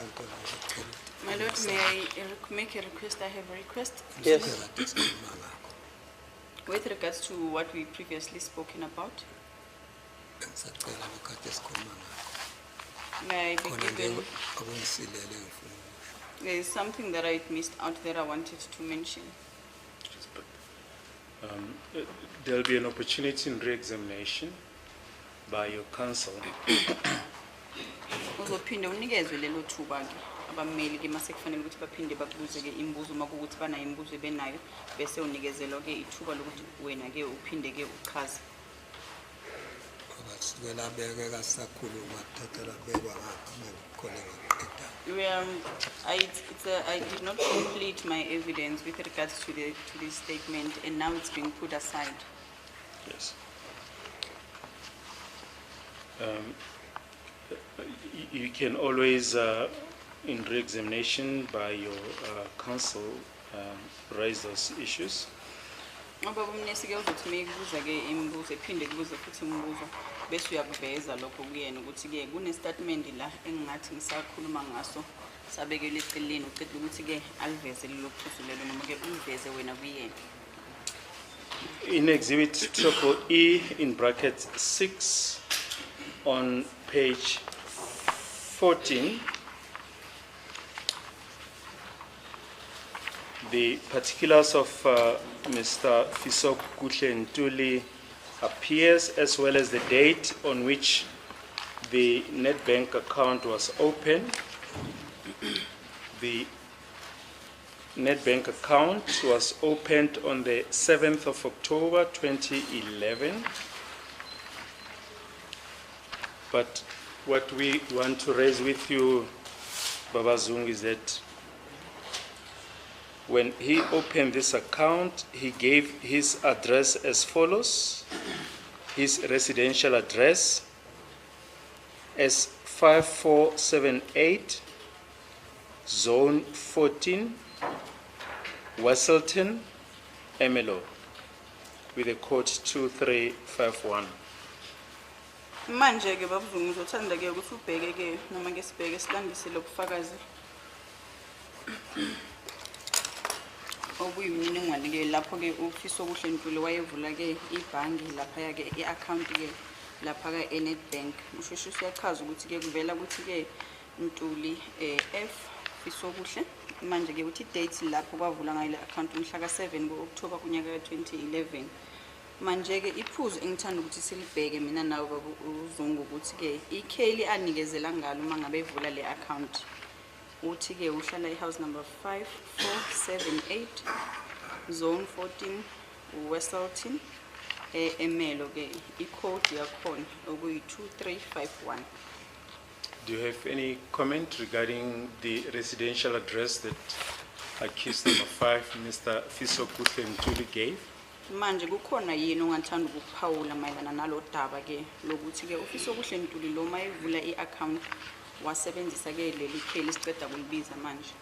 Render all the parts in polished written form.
inkantolo ngicela My Lord, may I make a request? I have a request. Yes. ukukade sikhuluma ngakho. With regards to what we previously spoken about, Bengisacela lokade sikhuluma ngakho. may I be Khona nje given, okungisilele ngifuna ukusho. there is something that I missed out that I wanted to mention. There'll be an opportunity in re-examination by your counsel Uzophinde unikezwe lelo thuba ke abameli ke mase kufanele ukuthi baphinde bakubuze ke imibuzo makuthi banayo imibuzo benayo bese unikezelwa ke ithuba lokuthi wena ke uphinde ke uchaze. Ngoba sukela beke kasakhuluma thathela bekwa ngapha khona ngiqeda. I did not complete my evidence with regards to this statement, and now it's being put aside. Yes. You can always, in re-examination by your counsel, raise those issues. Ngoba umnesi ke uzothi mekubuza ke imibuzo ephinde kubuze futhi imibuzo bese uyakuveza lokho kuyena ukuthi ke kune statement la engingathi ngisakhuluma ngaso sabekele eceleni ucela ukuthi ke aliveze lelo phuzu lelo noma ke uliveze wena kuyena. In Exhibit Triple E in brackets 6 on page 14, the particulars of Mr. Fiso Kuhle Ntuli appears, as well as the date on which the NetBank account was opened. The NetBank account was opened on the 7th of October 2011. But what we want to raise with you, Baba Zung, is that when he opened this account, he gave his address as follows: his residential address as 5478 Zone 14, Wesselton, Emelo, with a code 2351. Manje ke babuzungu uzothanda ke ukuthi ubheke ke noma ke sibheke silandise lokufakazi obuyimininingwane ke lapho ke uFiso Kuhle Ntuli wayevula ke ibhangi lapha ke iaccount ke lapha ke eNetbank. Usheshe siyachaza ukuthi ke kuvela ukuthi ke Ntuli F Fiso Kuhle manje ke uthi date lapho kwavula ngayo le account umhla ka7 kuOctober kunyaka ka2011. Manje ke iphuzu engithanda ukuthi silibheke mina nawe baba uZungu ukuthi ke ikheli anikezela ngalo mangabe evula le account uthi ke uhlala ehouse number 5478 zone 14 Wesselton Emelo ke icode yakhona okuyi2351. Do you have any comment regarding the residential address that accused number 5, Mr. Fiso Kuhle Ntuli, gave? Manje kukhona yini ongathanda ukuphawula mayelana nalo daba ke lokuthi ke uFiso Kuhle Ntuli lo mayevula iaccount wasebenzisa ke leli kheli siceda kulibiza manje?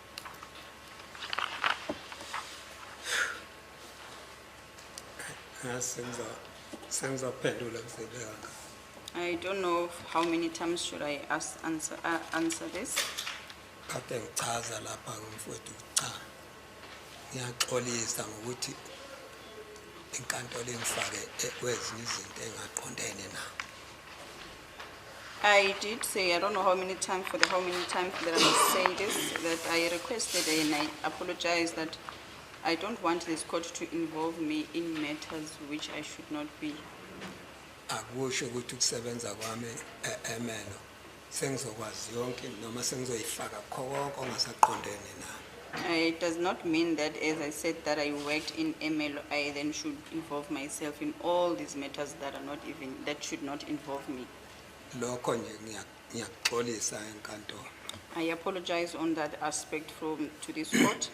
Senza pendula kusebeka. I don't know how many times should I answer this. Kade ngichaza lapha kumfowethu cha. Ngiyaxolisa ngokuthi inkantolo engifake kwezinye izinto engaqondene na. I did say, I don't know how many times that I must say this, that I requested and I apologize that I don't want this court to involve me in matters which I should not be. Akusho ukuthi ukusebenza kwami Emelo sengizokwazi yonke noma sengizoyifaka konke ongasaqondene na. It does not mean that, as I said, that I worked in ML, I then should involve myself in all these matters that should not involve me. Lokho nje ngiyaxolisa enkantolo. I apologize on that aspect to this court.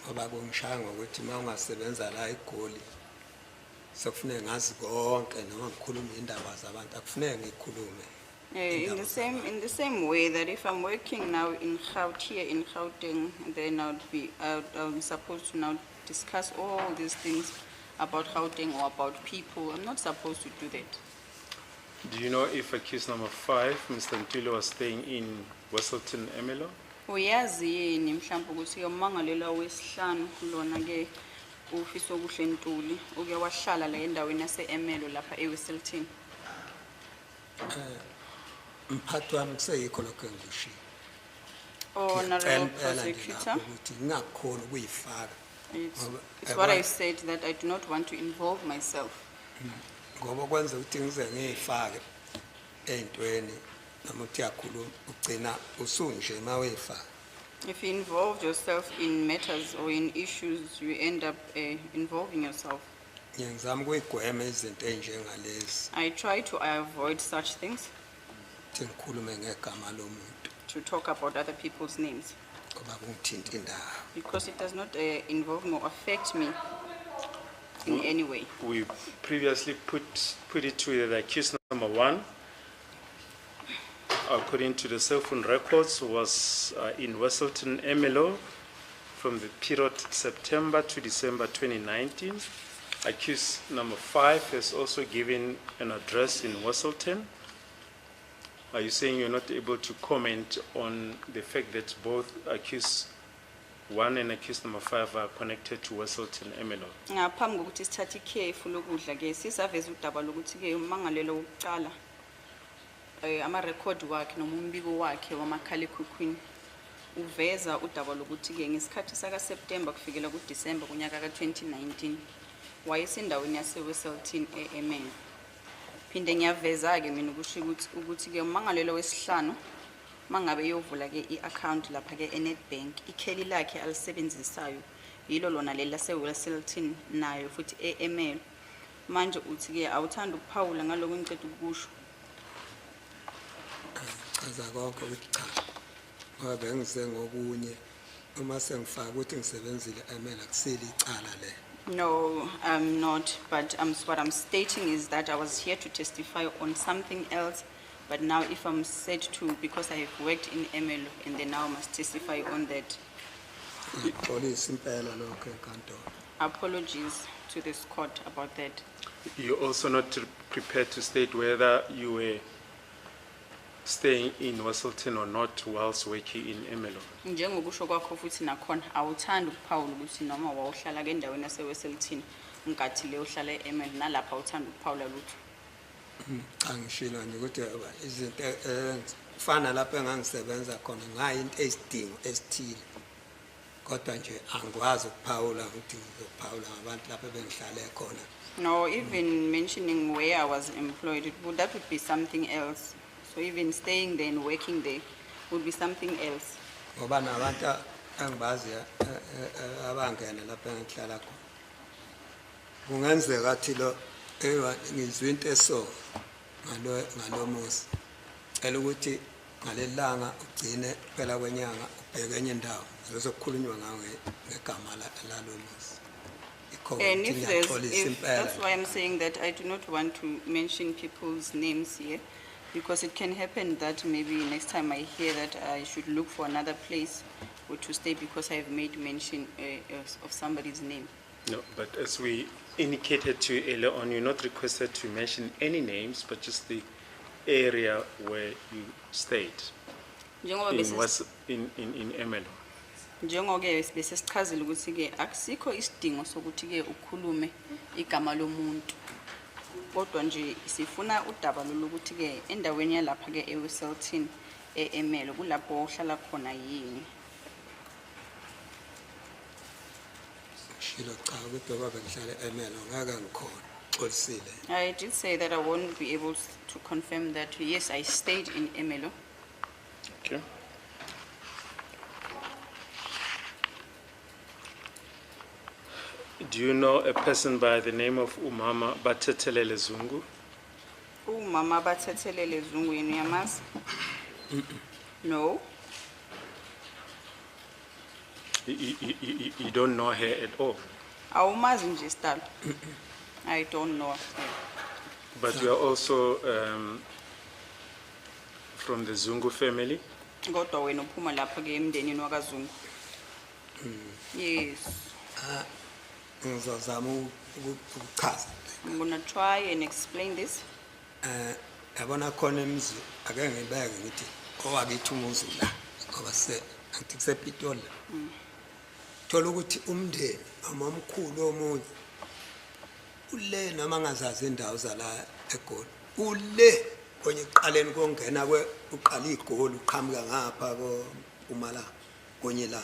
Ngoba kungishaya ngokuthi mawungasebenza la eGoli sekufanele ngazi konke noma ngikhuluma indaba zabantu akufanele ngikhulume. In the same way that if I'm working now in Gauteng, then I'm supposed to now discuss all these things about Gauteng or about people. I'm not supposed to do that. Do you know if accused number 5, Mr. Ntuli, was staying in Wesselton, Emelo? Uyazi yini mhlawumbe ukuthi ke umangalela wesihlanu lona ke uFiso Kuhle Ntuli uke wahlala la endaweni yase-Emelo lapha eWestleton? Mphathi wami kuseyikho lokho engikushilo. Honorable Ngiyacela nje Prosecutor, lapho ukuthi ngingakhona ukuyifaka it's what I said, that I do not want to involve myself. ngoba kwenza ukuthi ngize ngiyifake ey'ntweni noma uthi yakhuluma ugcina usunje mawuyifaka. If you involve yourself in matters or in issues, you end up involving yourself. Ngiyazama ukuyigwema izinto ey'njengalezi I try to avoid such things, ukuthi ngikhulume ngegama lomuntu to talk about other people's names, ngoba kungithinta indawo. because it does not involve me or affect me in any way. We previously put it to the accused number 1. According to the cell phone records, was in Westleton, Emelo, from the period September to December 2019. Accused number 5 has also given an address in Westleton. Are you saying you're not able to comment on the fact that both accused 1 and accused number 5 are connected to Westleton, Emelo? Ngaphambi kokuthi sithathe ikhefu lokudla ke sisaveza udaba lokuthi ke umangalelo wokuqala ama-record wakhe noma umbiko wakhe wamakhalekhukhwini uveza udaba lokuthi ke ngesikhathi saka-September kufikela kuDisemba kunyaka ka-2019 wayesendaweni yase-Westleton e-Emelo. Phinde ngiyaveza ke mina ukusho ukuthi ke umangalelo wesihlanu mangabe eyovula ke i-account lapha ke eNedbank, ikheli lakhe alisebenzisayo yilo lona leli lase-Westleton nayo futhi e-Emelo. Manje uthi ke awuthanda ukuphawula ngaloko engicela ukusho. Chaza konke ukuthi cha ngoba bengize ngokunye uma sengifaka ukuthi ngisebenzile Emelo akusile icala le. No, I'm not, but what I'm stating is that I was here to testify on something else, but now if I'm said to, because I have worked in Emelo, and then now I must testify on that. Police impela lokho enkantolo. Apologies to this court about that. You're also not prepared to state whether you were staying in Westleton or not whilst working in Emelo. Njengokusho kwakho futhi nakhona awuthanda ukuphawula ukuthi noma wawuhlala ke endaweni yase-Westleton ungathi le uhlala e-Emelo nalapha awuthanda ukuphawula lutho. Cha ngishilo nje ukuthi izinto kufana lapho engangisebenza khona ngayinto esidingo esithile. Kodwa nje angikwazi ukuphawula ukuthi ngizophawula ngabantu lapho bengihlale khona. No, even mentioning where I was employed, that would be something else. So even staying there and working there would be something else. Ngoba nabantu engibazi abangena lapho engihlala khona. Kungenzeka athi lo ngizwe into eso ngalo muzi. Cela ukuthi ngalelanga ugcine phela kwenyanga ubheke enye indawo zokukhulunywa ngawe ngegama lalo muzi. And if that's why I'm saying that I do not want to mention people's names here, because it can happen that maybe next time I hear that I should look for another place or to stay because I have made mention of somebody's name. No, but as we indicated to you earlier on, you're not requested to mention any names, but just the area where you stayed in Emelo. Njengoke bese sichazile ukuthi ke akusikho isidingo sokuthi ke ukhulume igama lomuntu. Kodwa nje sifuna udaba lokuthi ke endaweni yalapha ke eWestleton eEmelo kulapho uhlala khona yini. Shilo cha ukuthi ngoba bengihlala eEmelo ngeke ngikhona xolisile. I did say that I won't be able to confirm that yes, I stayed in Emelo. Okay. Do you know a person by the name of Umama Batethelele Zungu? Umama Batethelele Zungu yini yamazi? No. You don't know her at all? Awumazi nje stalo. I don't know her. But you are also from the Zungu family? Kodwa wena uphuma lapha ke emndenini wakaZungu. Yes. Ngizozama ukuchaza. I'm going to try and explain this. Yabona khona emizini ake ngibeke ngithi owakithi umuzi la ngoba angithi kusepitoli thola ukuthi umndeni noma omkhulu omunye ule noma ngazazi indawo zala eGoli ule kwenye iqaleni kongena uqala igoli uqhamuka ngapha koMpumalanga kwenye la.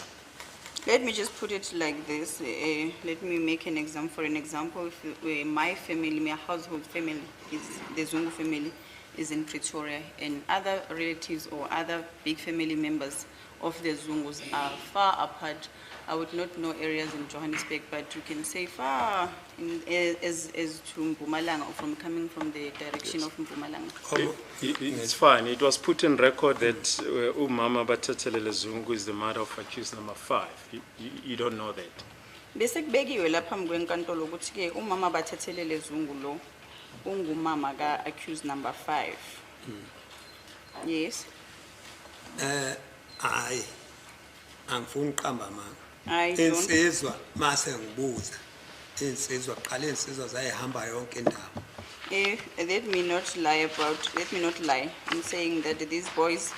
Let me just put it like this. Let me make an example. For an example, if my family, my household family, is the Zungu family, is in Pretoria, and other relatives or other big family members of the Zungus are far apart. I would not know areas in Johannesburg, but you can say far as to Mpumalanga, or from coming from the direction of Mpumalanga. It's fine. It was put in record that Umama Batathelele Zungu is the mother of accused number 5. You don't know that. Bese kubekiwe lapha mkwenkantolo ukuthi ke umama Bathathelele Zungu lo ungumama ka accused number 5. Yes. Hayi angifuni uqamba manga. I don't. Insizwa mase ngibuza insizwa qala insizwa zayihamba yonke indawo. Let me not lie. I'm saying that these boys,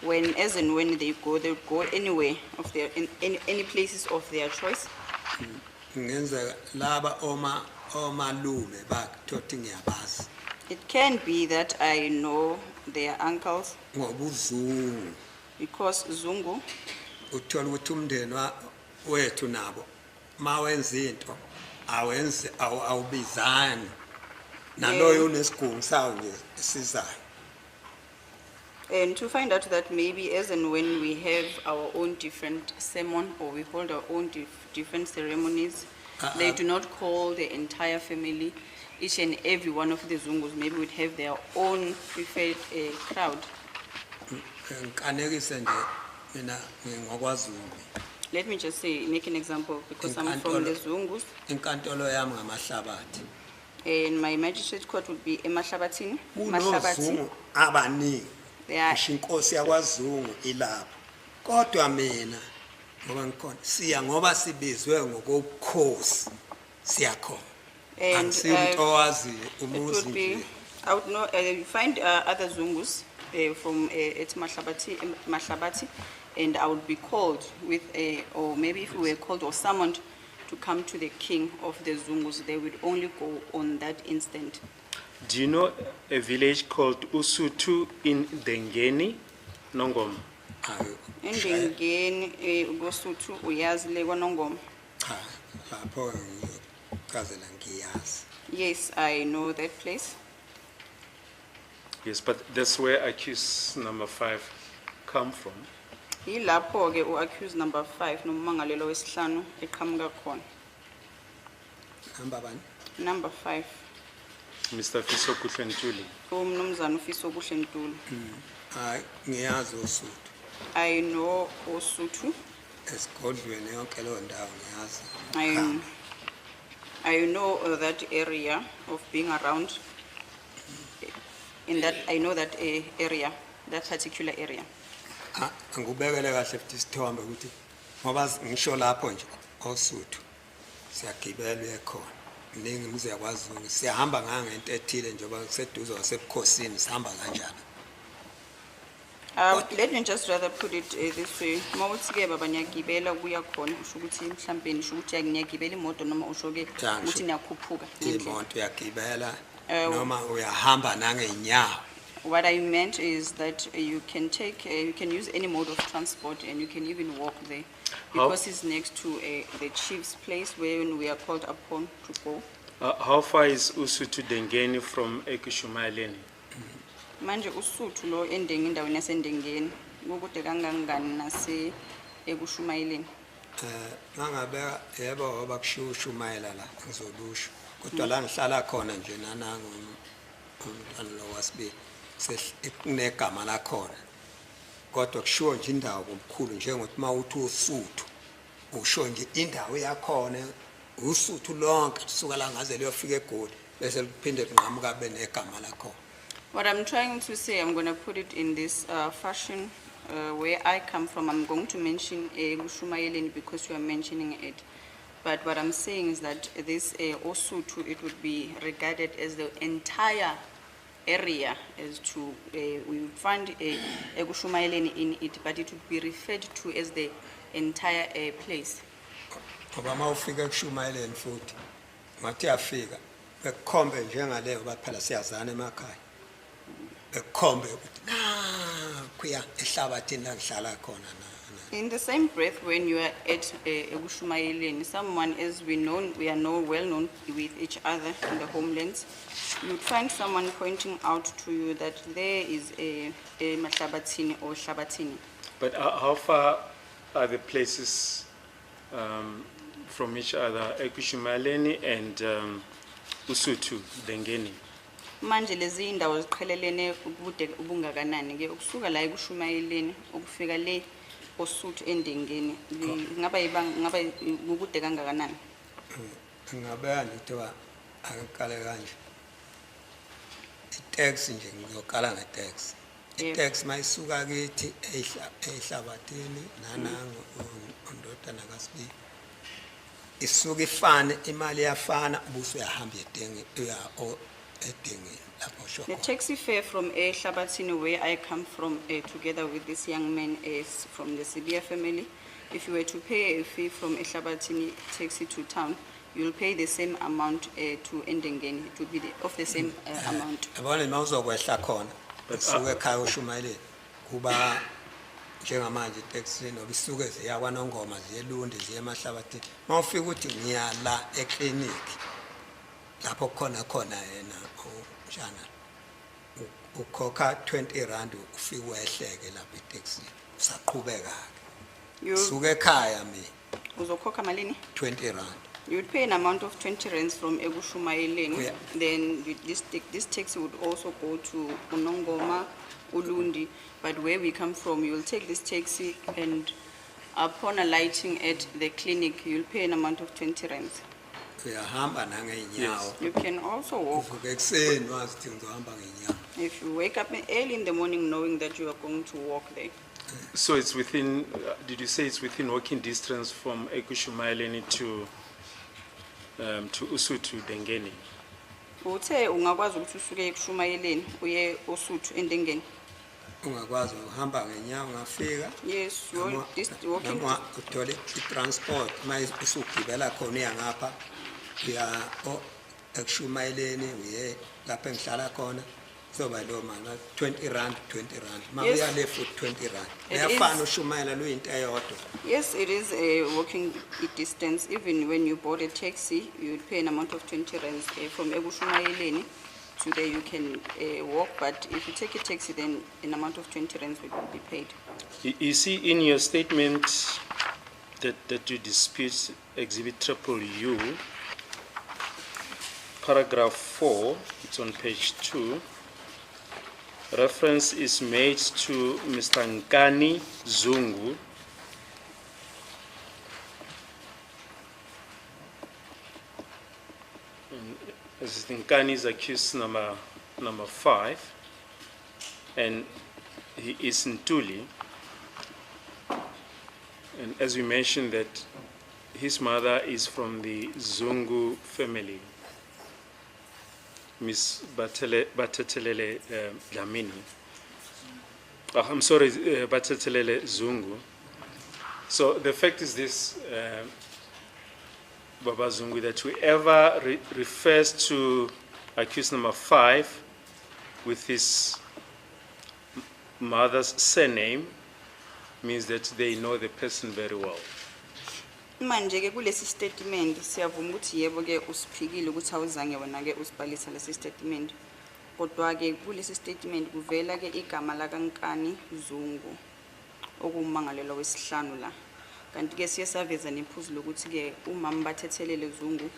when they go anywhere of their in any places of their choice. Ngenzeka laba omalume bakuthothi ngiyabazi. It can be that I know their uncles Ngobuzungu because Zungu. uthola ukuthi umndeni wethu nabo mawenza into awenze awubizani naloyo unesigungu sawo nje sizayo. And to find out that maybe as and when we have our own different sermon or we hold our own different ceremonies, they do not call the entire family. Each and every one of the Zungus maybe would have their own preferred crowd. Ngikanekise nje mina ngingokwaZungu. Let me just say, make an example, because I'm from the Zungus. Inkantolo yami ngamahlabathi. And my magistrate court would be eMahlabathini. KunoZungu abaningi. Ngisho inkosi yakwaZungu ilapha. Kodwa mina ngoba ngikhona siya ngoba sibizwe ngokobukhosi siyakhona. And umuzi nje. I would know, you find other Zungus from at Mahlabati, and I would be called with or maybe if we were called or summoned to come to the king of the Zungus, they would only go on that instant. Do you know a village called Usutu in Dengeni, Nongoma? In Dengeni, Usutu, Uyazile, Nongoma. Yes, I know that place. Yes, but that's where accused number 5 come from. Ilapho ke accused number 5 nomangalelo wesihlanu eqhamuka khona. Number 5. Mr. Fiso Kuhlentuli. Umnumzana uFiso Kuhlentuli. Hayi ngiyazi uSuthu. I know uSuthu. Esigodlweni yonke leyo ndawo ngiyazi. I know that area of being around. In that, I know that area, that particular area. Angubekele kahle futhi isithombe ukuthi ngoba ngisho lapho nje oSuthu siyagibela ekhona. Ningi mze yakwaZungu siyahamba ngangento ethile njengoba kuseduze wasebukhosini sihamba kanjani. Let me just rather put it this way. Mawuthi ke baba nyagibela kuya khona usho ukuthi mhlambe nisho ukuthi ngiyagibela imoto noma usho ke ukuthi niyakhuphuka imoto yagibela noma uyahamba nangeenyawo. What I meant is that you can use any mode of transport and you can even walk there because it's next to the chief's place where we are called upon to go. How far is Usutu Dengeni from Ekushumayeleni? Manje uSuthu lo endenge indaweni yasendengeni ukude kangangani nase ekushumayeleni. Ngangabeka yebo ngoba kushumayela la ngizolusho kodwa la ngihlala khona nje nanangu umntwana lo wasibili sekunegama la khona kodwa kushiwo nje indawo komkhulu njengokuthi mawuthi uSuthu usho nje indawo yakhona uSuthu lonke kusuka la ngaze liyofika eGoli bese liphinde linqamuka benegama la khona. What I'm trying to say, I'm going to put it in this fashion where I come from. I'm going to mention Gushumayeleni because you are mentioning it. But what I'm saying is that this Osutu, it would be regarded as the entire area as to, we would find Ekushumayeleni in it, but it would be referred to as the entire place. ngoba uma ufika ekushumayeleni futhi ngathi uyafika bekukhombe njengaleyo baphela siyazana emakhaya bekukhombe ukuthi kuya ehlabathini la ngihlala khona na. In the same breath, when you are at Ekushumayeleni, someone as we are well known with each other in the homelands, you would find someone pointing out to you that there is a Mahlabathini or Shabatini. But how far are the places from each other, Ekushumayeleni and Usuthu, Dengeni? Manje lezi indawo ziqhelelene ubude ubungakanani ke ukusuka la ekushumayeleni ukufika le Osuthu endengeni ngaba ukude kangakanani? Ngingabeka ngithiwa akaqale kanje itaxi nje ngiyokala ngetaxi itaxi mayisuka kithi ehlabathini nanango undodana kaSibi isuka ifane imali yafana ubuso uyahamba edengeni edengeni lapho shoko. The taxi fare from Ehlabathini, where I come from, together with this young man, is from the Sibia family. If you were to pay a fee from Ehlabathini taxi to town, you will pay the same amount to Endengeni. It will be of the same amount. Yabona uma uzokwehla khona usuke ekhaya uShumayeleni kuba njengamanje itaxi nobisuke ziya kwaNongoma ziyeLundi ziye eMahlabathini mawufika uthi ngiyala eclinic lapho khona yena njana ukhokha 20 rand ufika wehleke lapha itaxi usaqhubeka ke suke ekhaya Uzokhokha malini? 20 rand. You would pay an amount of 20 rands from Ekushumayeleni. Yeah. Then this taxi would also go to Unongoma, Ulundi. But where we come from, you will take this taxi and upon alighting at the clinic, you'll pay an amount of 20 rands. Uyahamba nangeenyawo. You can also walk. Uvuka ekuseni wazi ukuthi ngizohamba ngeenyawo. If you wake up early in the morning knowing that you are going to walk there. So it's within, did you say it's within walking distance from Ekushumayeleni to Usuthu Dengeni? Uthe ungakwazi ukuthi usuke ekushumayeleni uye Osuthu endengeni. Ungakwazi uhamba ngenyawo ngafika. Yes, walking. Noma uthole transport mase usugibela khona uyangapha uya ekushumayeleni uye lapha engihlala khona soba lo mana 20 rand mabuya le futhi 20 rand uyafana ushumayela luyinto eyodwa. Yes, it is a walking distance. Even when you board a taxi, you would pay an amount of 20 rands from Ekushumayeleni to there. You can walk, but if you take a taxi, then an amount of 20 rands will be paid. You see in your statement that you dispute Exhibit U, paragraph 4, it's on page 2. Reference is made to Mr. Nkani Zungu. As Nkani is accused number 5, and he is Ntuli. And as we mentioned, that his mother is from the Zungu family, Miss Batelele Dlamini. I'm sorry, Batelele Zungu. So the fact is this, Baba Zungu, that whoever refers to accused number 5 with his mother's surname means that they know the person very well. Manje ke kulesi statement siyavuma ukuthi yebo ke usiphikile ukuthi awuzange wena ke usibhalisa lesi statement. Kodwa ke kulesi statement kuvela ke igama la kaNkani Zungu okumangalelo wesihlanu la. Kanti ke siyasaveza nephuzu lokuthi ke umama Bathethelele Zungu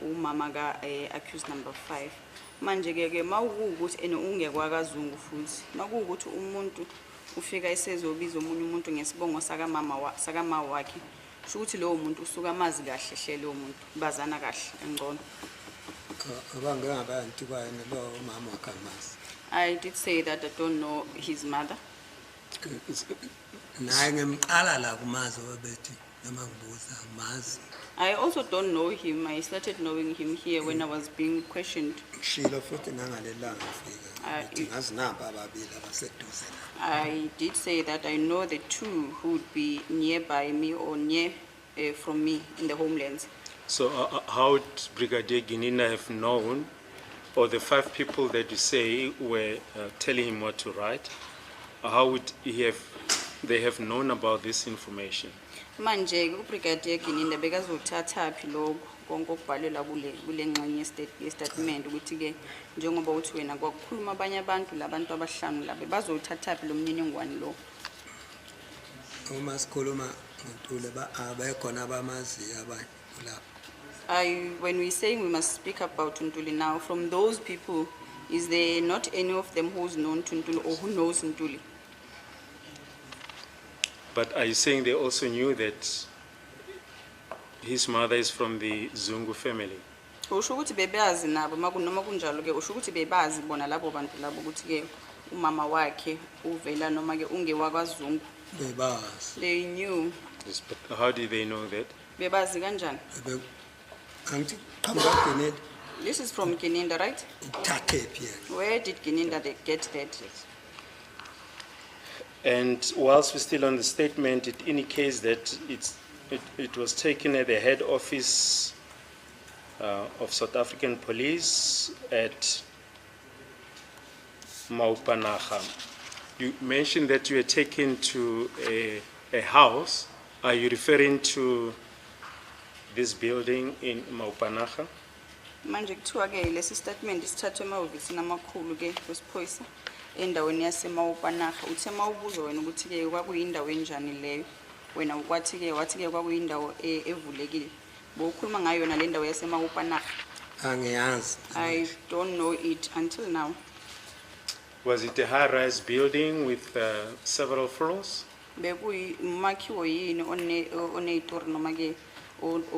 umama ka accused number 5. Manje ke mawukuthi ene ungekwa kaZungu futhi makuwukuthi umuntu ufika esezobiza omunye umuntu ngesibongo sakama wakhe ukuthi lo muntu usuka amazi kahle hle lo muntu bazana kahle engcono. Abangengabantu kwayena lo umama wakhe amazi. I did say that I don't know his mother. Naye ngemqala la kumazi obethi noma ngibuza amazi. I also don't know him. I started knowing him here when I was being questioned. Ngishilo futhi nangalelanga ngifika ukuthi ngazinamba ababili abaseduze la. I did say that I know the two who would be nearby me or near from me in the homelands. So how would Brigadier Ginina have known, or the 5 people that you say were telling him what to write, how would they have known about this information? Manje uBrigadier Gininda bekazothatha phi lokho konke okubhalelwa kule ngxenye yestatement ukuthi ke njengoba uthi wena kwakukhuluma abanye abantu labantu abahlanu labe bazothatha phi lo mniningwane lo. Uma sikhuluma ngoNtuli abekhona abamaziyo abanye lapha. When we saying we must speak about Ntuli now, from those people, is there not any of them who's known to Ntuli or who knows Ntuli? But are you saying they also knew that his mother is from the Zungu family? Usho ukuthi bebazi nabo noma kunjalo ke usho ukuthi bebazi bona labo bantu labo ukuthi ke umama wakhe uvela noma ke ungewakwaZungu. Bebazi. They knew. Yes, but how did they know that? Bebazi kanjani? Angithi qhamuka Gininda. This is from Gininda, right? Uthathe phi yena? Where did Gininda get that? And whilst we're still on the statement, it indicates that it was taken at the head office of South African Police at Maupanaga. You mentioned that you were taken to a house. Are you referring to this building in Maupanaga? Manje kuthiwa ke lesi statement isithathwe emahhovisini amakhulu ke wesiphoyisa endaweni yaseMaupanaga. Uthe mawubuza wena ukuthi ke kwakuyindawo enjani leyo, wena wathi ke kwakuyindawo evulekile. Bokhuluma ngayo yona le ndawo yaseMaupanaga. Angiyazi. I don't know it until now. Was it a high-rise building with several floors? Bekuyi umakhiwo yini oneyitori noma ke o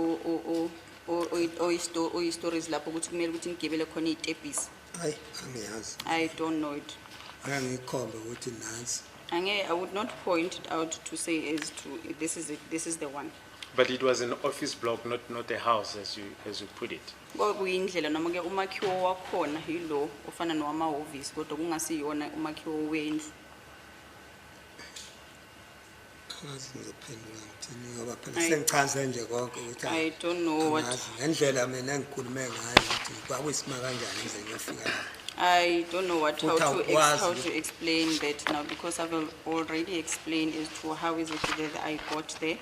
stories lapho ukuthi kumele ukuthi ngigibele khona izitebhisi. Hayi angiyazi. I don't know it. Angikhombe ukuthi nansi. I would not point it out to say as to this is it, this is the one. But it was an office block, not a house, as you put it. Kwakuyindlela noma ke umakhiwo wakhona yilo ofana nowamahhovisi kodwa kungasiyona umakhiwo wendlu. Ngizophendula ngithini ngoba phela sengichaze nje konke ukuthi I don't know what. ngendlela mina engikhulume ngayo ukuthi kwakuyisimanga kanjani ngize ngiyofika lapha. I don't know how to explain that now because I've already explained as to how is it that I got there.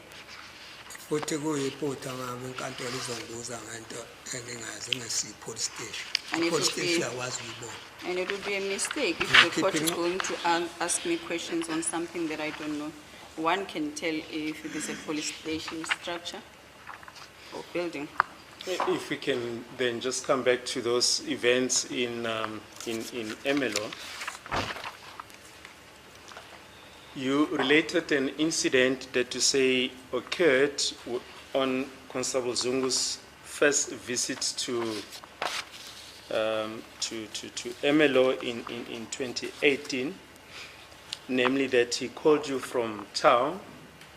Futhi kuyiphutha ngami inkantolo izongibuza ngento engingazi ngesi police station. Police station yawazi uyibona. And it would be a mistake if the court is going to ask me questions on something that I don't know. One can tell if it is a police station structure or building. If we can then just come back to those events in Emelo. You related an incident that you say occurred on Constable Zungu's first visit to Emelo in 2018, namely that he called you from town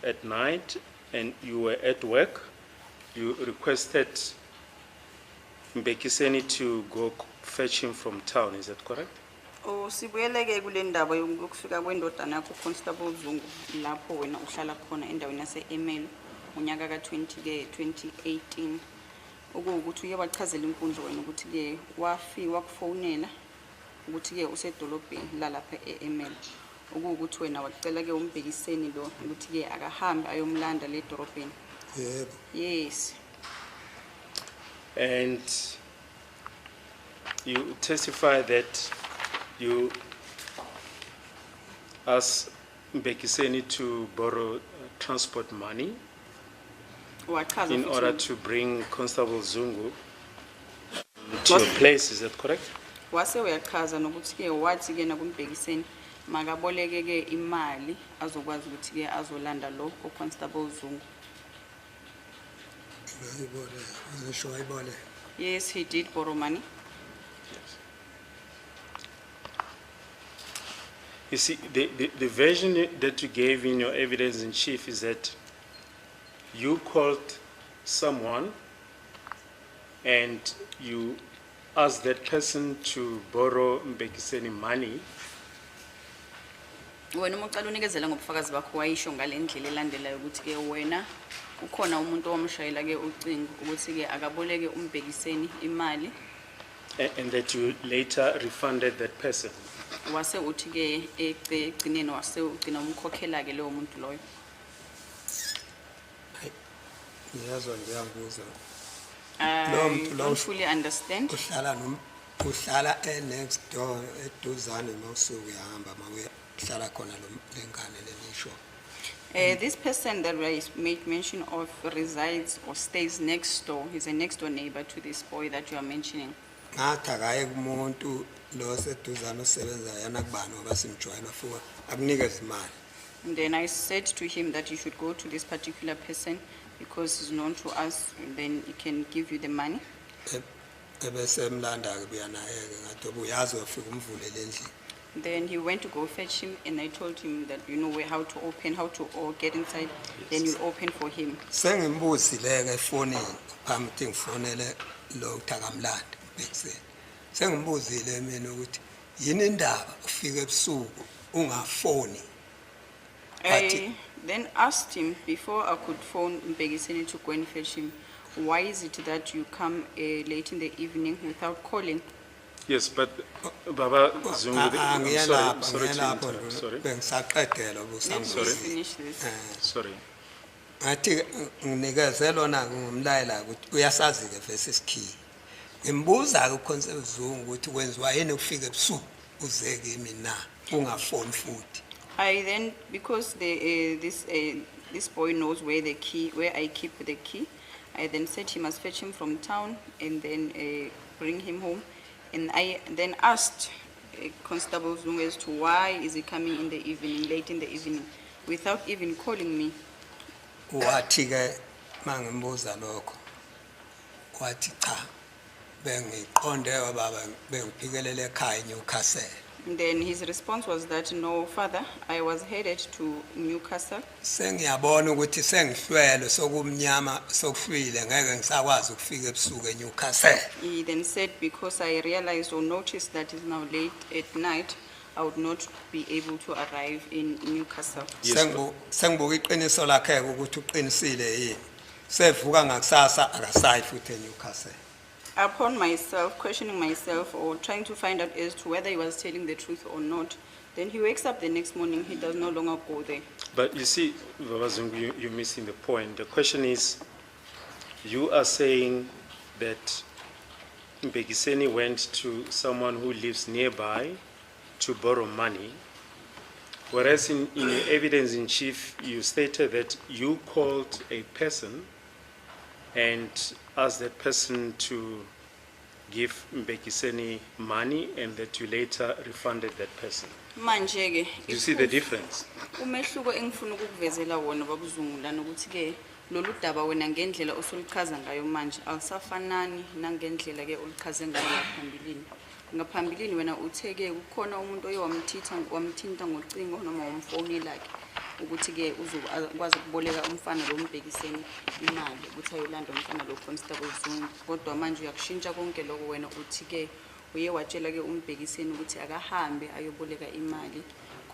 at night and you were at work. You requested Mbekiseni to go fetch him from town, is that correct? Oh, sibuyele ke kule ndaba yokufika kwendodana yakho Constable Zungu lapho wena uhlala khona endaweni yase-Emelo ngonyaka ka-2018 ukuthi uye wachazela inkundla wena ukuthi ke wakufonela ukuthi ke usedolobheni lapha e-Emelo ukuthi wena wacela ke uMbekiseni lo ukuthi ke akahambe ayomlanda le dorobheni. Yebo. Yes. And you testify that you asked Mbekiseni to borrow transport money in order to bring Constable Zungu to your place, is that correct? Wase uyachaza nokuthi ke wathi ke nakuMbekiseni makaboleke ke imali azokwazi ukuthi ke azolanda lo Constable Zungu. Yes, he did borrow money. Yes. You see, the version that you gave in your evidence in chief is that you called someone and you ask that person to borrow Mbekiseni money, wena uma ucala unikezela ngobufakazi bakho wayisho ngale ndlela elandelayo ukuthi ke wena ukhona umuntu owamshayela ke ucingo ukuthi ke akaboleke umbhekiseni imali and that you later refunded that person. wase uthi ke egcineni wase ugcina umkhokhela ke lowo muntu loyo. ngiyazwa ngiyabuza I don't fully understand. uhlala next door eduzane mawusuku uyahamba mawuhlala khona lengane lenisho. This person that I made mention of resides or stays next door. He's a next door neighbor to this boy that you are mentioning. ngathi akaye kumuntu lo seduzane osebenza yana kubani ngoba simjoyina fuka akunikeze imali. And then I said to him that you should go to this particular person because he's known to us, and then he can give you the money. ebese emlanda ke buya naye ke ngathi uyazi ufika umvulele endlini. Then he went to go fetch him, and I told him that you know where how to open, how to get inside. Then you open for him. Sengimbuzile ke efonini phambi ukuthi ngifonele lo utakamlanda bekuseni. Sengimbuzile mina ukuthi yini indaba ufike ebusuku ungafoni. I then asked him before I could phone Mbekiseni to go and fetch him, why is it that you come late in the evening without calling? Yes, but Baba Zungu, sorry to ngiyalapha interrupt, sorry. bengisaqedela Let me busambuzi. finish this. Sorry. Ngathi nginikeze lona ngumlayela ukuthi uyasazi ke vese isikhiyi. Ngimbuza ke uConstable Zungu ukuthi kwenziwa yini ukufika ebusuku uze kimi na ungafoni futhi. I then, because this boy knows where I keep the key, I then said he must fetch him from town and then bring him home. And I then asked Constable Zungu as to why is he coming in the evening, late in the evening, without even calling me. Wathi ke mangimbuza lokho. Wathi cha bengiqonde baba bengiphikelele ekhaya eNewcastle. And then his response was that, no, father, I was headed to Newcastle. Sengiyabona ukuthi sengihlwele sokumnyama sokuhlwile ngeke ngisakwazi ukufika ebusuku eNewcastle. He then said, because I realized or noticed that it's now late at night, I would not be able to arrive in Newcastle. Sengibuka iqiniso lakhe ukuthi uqinisile yini. Sevuka ngakusasa akasayi futhi eNewcastle. Upon myself, questioning myself or trying to find out as to whether he was telling the truth or not, then he wakes up the next morning, he does no longer go there. But you see, Baba Zungu, you're missing the point. The question is, you are saying that Mbekiseni went to someone who lives nearby to borrow money, whereas in your evidence in chief, you stated that you called a person and asked that person to give Mbekiseni money and that you later refunded that person. Manje ke, You see the difference? umehluko engifuna ukukuvezela wona babuzungu lana ukuthi ke lolu daba wena ngendlela osuluchaza ngayo manje alisafanani nangendlela ke ulichaze ngayo ngaphambilini. Ngaphambilini wena utheke kukhona umuntu wamthinta ngocingo noma umfonela ke ukuthi ke uzokwazi ukuboleka umfana lo Mbekiseni imali ukuthi ayolanda umfana lo Constable Zungu. Kodwa manje uyakushintsha konke lokho wena uthi ke uye watshela ke uMbekiseni ukuthi akahambe ayoboleka imali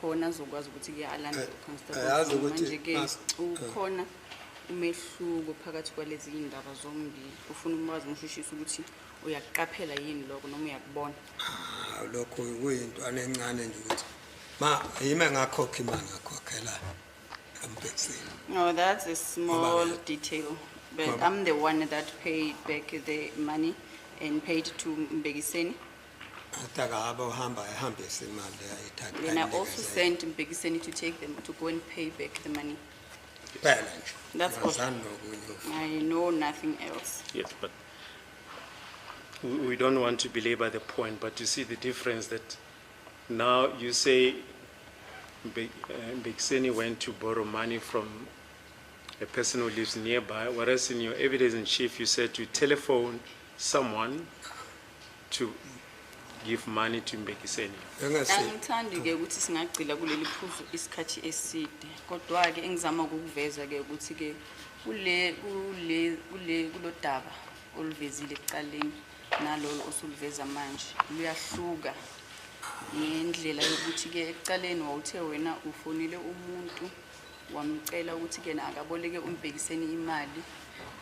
khona azokwazi ukuthi ke alande uConstable Zungu. Manje ke ukhona umehluko phakathi kwalezi indaba zombili. Ufuna umwazi umshishisa ukuthi uyaqaphela yini lokho noma uyakubona. Lokho kuyinto anencane nje ukuthi yime ngakhokha imali ngakhokhela eMbekiseni. No, that's a small detail. But I'm the one that paid back the money and paid to Mbekiseni. Ataka uhamba ehambisa imali ayithatha. Then I also sent Mbekiseni to take them to go and pay back the money. That's all. I know nothing else. Yes, but we don't want to belabor the point, but you see the difference that now you say Mbekiseni went to borrow money from a person who lives nearby, whereas in your evidence in chief you said you telephoned someone to give money to Mbekiseni? Angithandi-ke ukuthi singagcila kuleli phuzu isikhathi eside kodwa-ke engizama ukukuveza-ke ukuthi-ke kulo daba oluvezile ekuqaleni nalolo osuluveza manje luyahluka ngendlela yokuthi-ke ekuqaleni wawuthe wena ufonile umuntu wamcela ukuthi-ke akaboleke uMbekiseni imali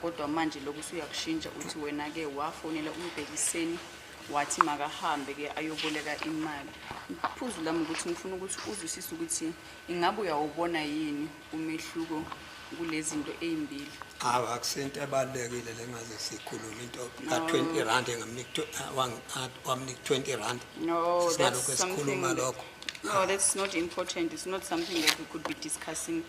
kodwa manje lokhu usuyakushintsha uthi wena-ke wafonela uMbekiseni wathi makahambe-ke ayoboleka imali. Iphuzu lami ukuthi ngifuna ukuthi uzwisise ukuthi ingabe uyawubona yini umehluko kulezi zinto ezimbili. Akusento ebalulekile lengaze sikhuluma into ka20 rand wamnika 20 rand. No, that's Singalokho something. esikhuluma lokho. No, that's not important. It's not something that we could be discussing.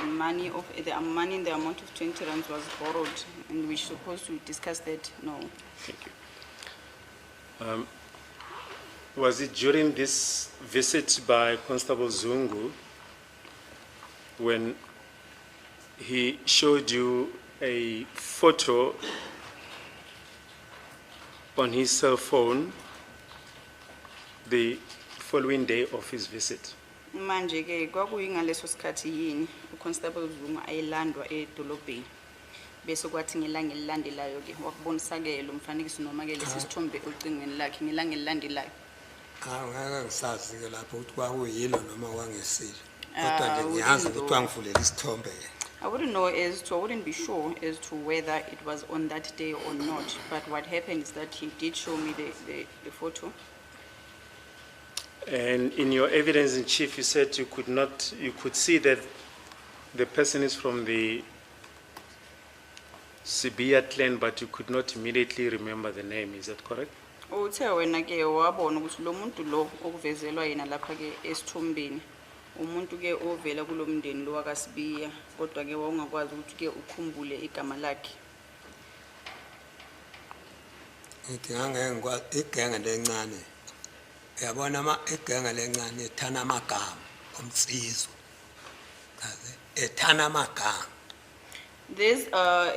Money in the amount of 20 rands was borrowed, and we're supposed to discuss that. No. Thank you. Was it during this visit by Constable Zungu when he showed you a photo on his cell phone the following day of his visit? Manje-ke kwakuyingaleso sikhathi yini uConstable Zungu ayelandwa edolobheni bese kwathi ngelanga elilandelayo-ke wakubonisa-ke lo mfanekiso noma-ke lesi sithombe ocingweni lakhe ngelanga elilandelayo. Ngeke ngisazi-ke lapho ukuthi kwakuyilo noma kwangesile kodwa nje ngiyazi ukuthi wangivulele isithombe. I wouldn't be sure as to whether it was on that day or not, but what happened is that he did show me the photo. And in your evidence in chief, you said you could see that the person is from the Sibia clan, but you could not immediately remember the name. Is that correct? Uthe wena-ke wabona ukuthi lo muntu lo okuvezelwa yena lapha-ke esithombeni umuntu-ke ovela kulo mndeni lo wakasibiya kodwa-ke wawungakwazi ukuthi-ke ukhumbule igama lakhe. Ngithi ngangeke ngikwazi igenge lencane. Uyabona igenge lencane ethana amagama omsizwe. Kaze ethana amagama. These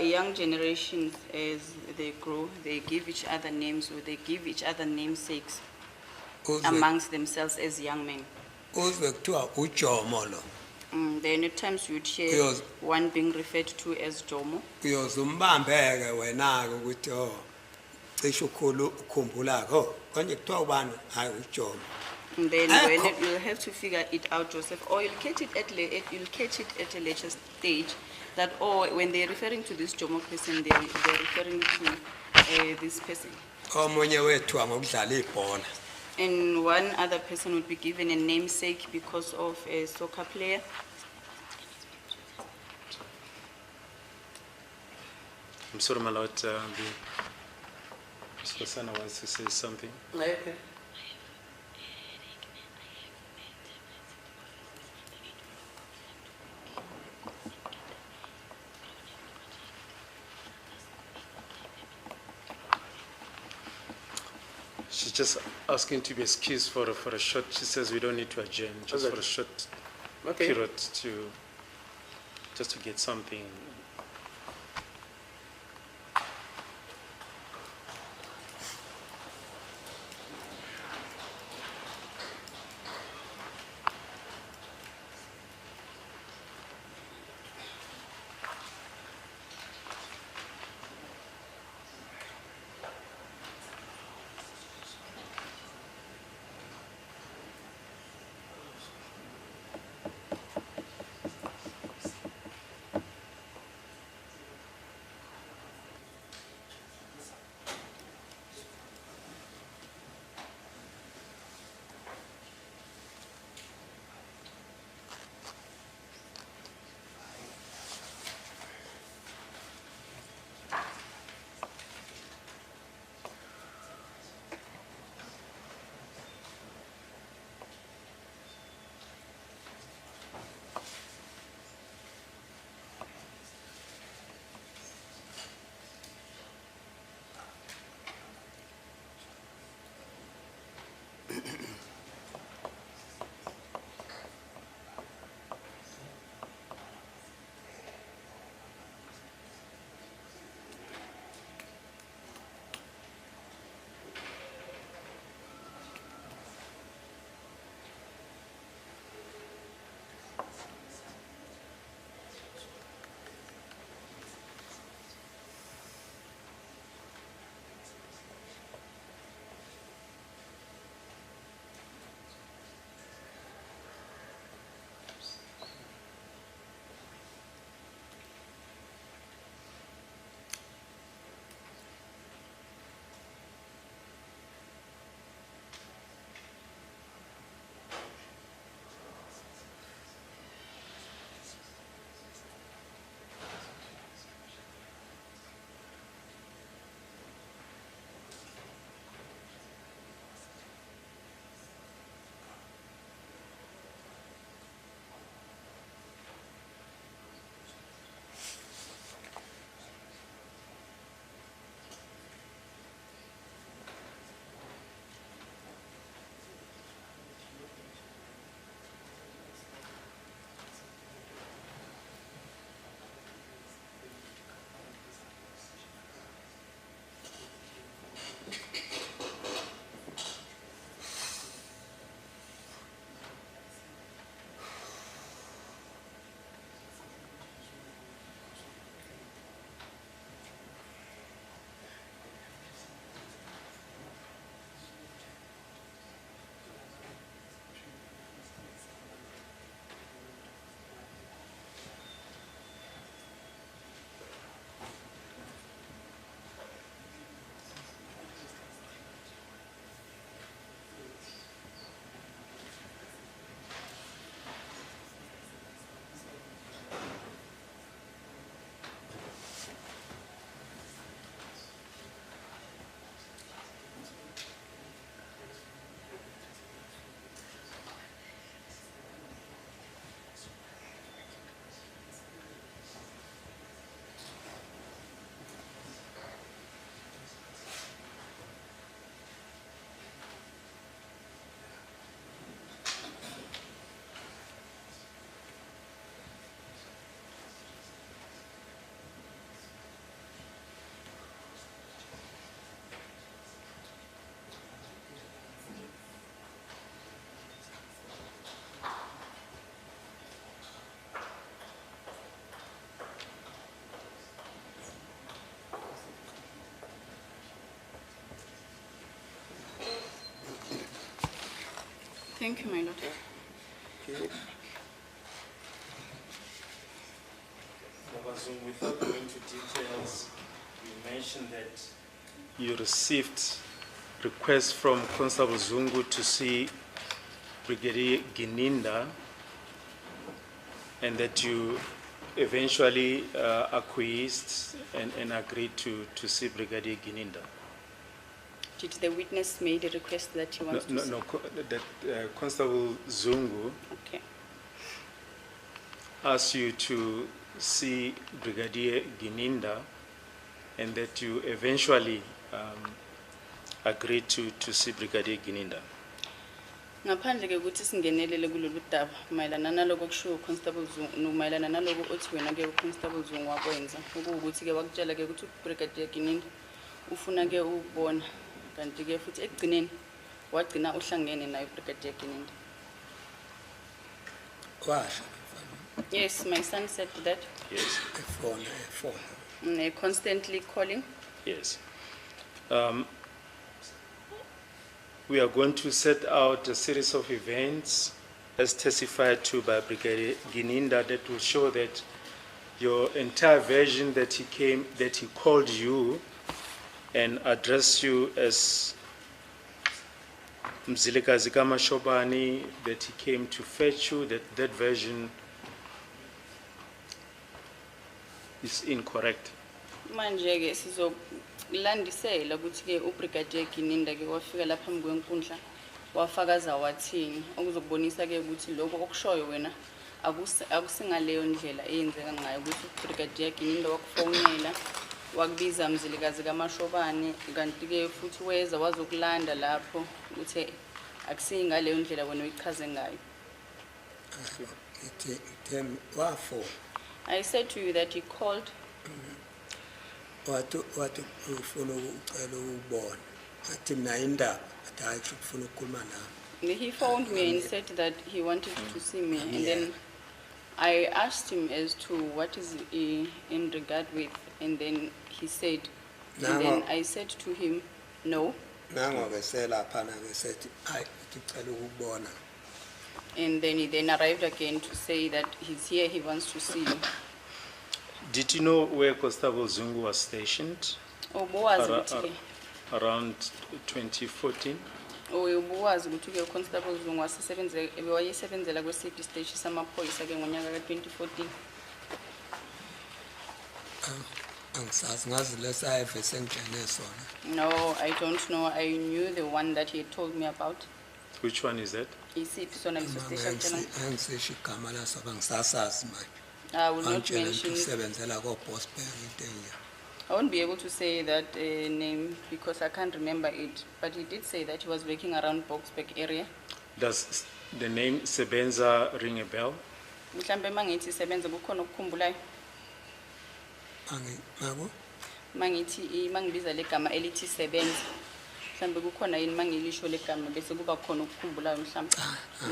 young generations, as they grow, they give each other names or they give each other namesakes amongst themselves as young men. Uzwe kuthiwa uJomo lo. Then at times you would hear one being referred to as Jomo. Uyoze umbambeke wena-ke ukuthi cishe ukhumbula-ke konje kuthiwa ubani hayi uJomo. And then you'll have to figure it out, Joseph, or you'll catch it at a later stage that when they're referring to this Jomo person, they're referring to this person. Omunye wethu ngokudlala ibhola. And one other person would be given a namesake because of a soccer player. I'm sorry, my lord, Mr. Sana wants to say something. Okay. She's just asking to be excused for a short. She says we don't need to adjourn, just for a short period just to get something. Thank you, my lord. Mabazungu, without going into details, you mentioned that you received requests from Constable Zungu to see Brigadier Gininda, and that you eventually acquiesced and agreed to see Brigadier Gininda. Did the witness made a request that he wants to see? That Constable Zungu Okay. asked you to see Brigadier Gininda, and that you eventually agreed to see Brigadier Gininda. Ngaphandle ke ukuthi singenelele kulolu daba mayelana naloko kushiwo Constable Zungu mayelana naloko othi wena ke uConstable Zungu wakwenza ukuthi ke wakutshela ke ukuthi uBrigadier Gininda ufuna ke ukubona kanti ke futhi ekugcineni wagcina uhlangene naye uBrigadier Gininda. Washo. Yes, my son said that. Yes. Constantly calling. Yes. We are going to set out a series of events as testified to by Brigadier Gininda that will show that your entire version that he called you and addressed you as Mzilikazi Kamashobani, that he came to fetch you, that version is incorrect. Manje ke sizolandisela ukuthi ke uBrigadier Gininda ke wafika lapha phambi kwenkundla wafakaza wathini okuzobonisa ke ukuthi lokho okushoyo wena akusingaleyo ndlela eyenzeka ngayo ukuthi uBrigadier Gininda wakufonela wakubiza Mzilikazi kaMashobane kanti ke futhi weza wazokulanda lapho ukuthi akusingaleyo ndlela wena uyichaze ngayo. I said to you that he called. What ufuna ucela ubona athi mina indaba athi hayi ufuna ukukhuluma nami. He phoned me and said that he wanted to see me, and then I asked him as to what is in regard with, and then he said, and then I said to him, no. Nango ke selapha na ke sethi hayi ucela ukubona. And then he then arrived again to say that he's here, he wants to see you. Did you know where Constable Zungu was stationed? Around 2014? Ubuwazi ukuthi ke uConstable Zungu wayesebenzela kwesiphi station samaphoyisa ke ngonyaka ka2014. Angisazi ngazi lesayeve sengene sona. No, I don't know. I knew the one that he told me about. Which one is that? Isiphi sona leso station? Angisisho igama laso bangisasazi manje. I will not mention. I won't be able to say that name because I can't remember it. But he did say that he was working around Boksburg area. Does the name Sebenza ring a bell? Mhlambe mangithi Sebenza kukhona okukhumbulayo. Mangithi mangibiza legama elithi Sebenza. Mhlambe kukhona yini mangilisho legama bese kuba khona okukhumbulayo mhlambe.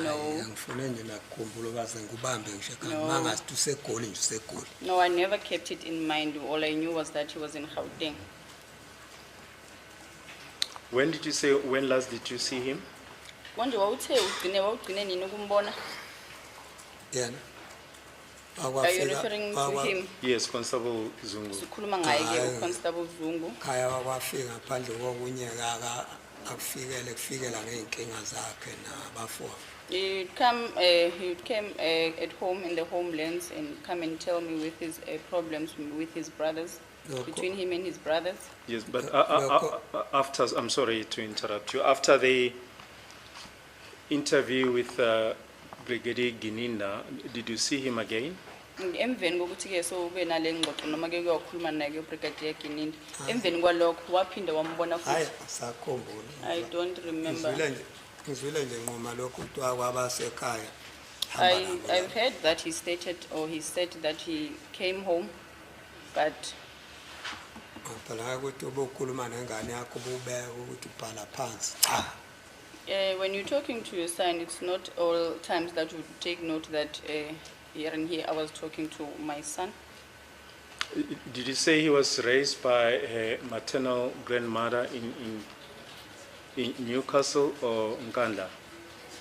No. Angifune nje nakukhumbula baze ngubambe ngisho kangazi usegoli nje usegoli. No, I never kept it in mind. All I knew was that he was in Gauteng. When did you say, when last did you see him? Konje wawugcine nini ukumbona? Yena. Are you referring to him? Yes, Constable Zungu. Sikhuluma ngaye ke uConstable Zungu. Khaya wakwafika ngaphandle kokunyeka kufikela ngeenkinga zakhe nabafowabo. He came at home in the homelands and come and tell me with his problems with his brothers, between him and his brothers. Yes, but after, I'm sorry to interrupt you, after the interview with Brigadier Gininda, did you see him again? Emveni kokuthi ke so ube nale ngxoxo noma ke kuyokhuluma naye ke uBrigadier Gininda emveni kwalokho waphinde wambona futhi. Hayi asakhumbula. I don't remember. Ngizwile nje ngoma lokho kuthiwa kwabasekhaya. I've heard that he stated or he said that he came home, but phela ukuthi ubukhuluma nengane yakho ububeka ukuthi ubhala phansi. When you're talking to your son, it's not all times that you take note that here and here I was talking to my son. Did you say he was raised by her maternal grandmother in Newcastle or Nkandla?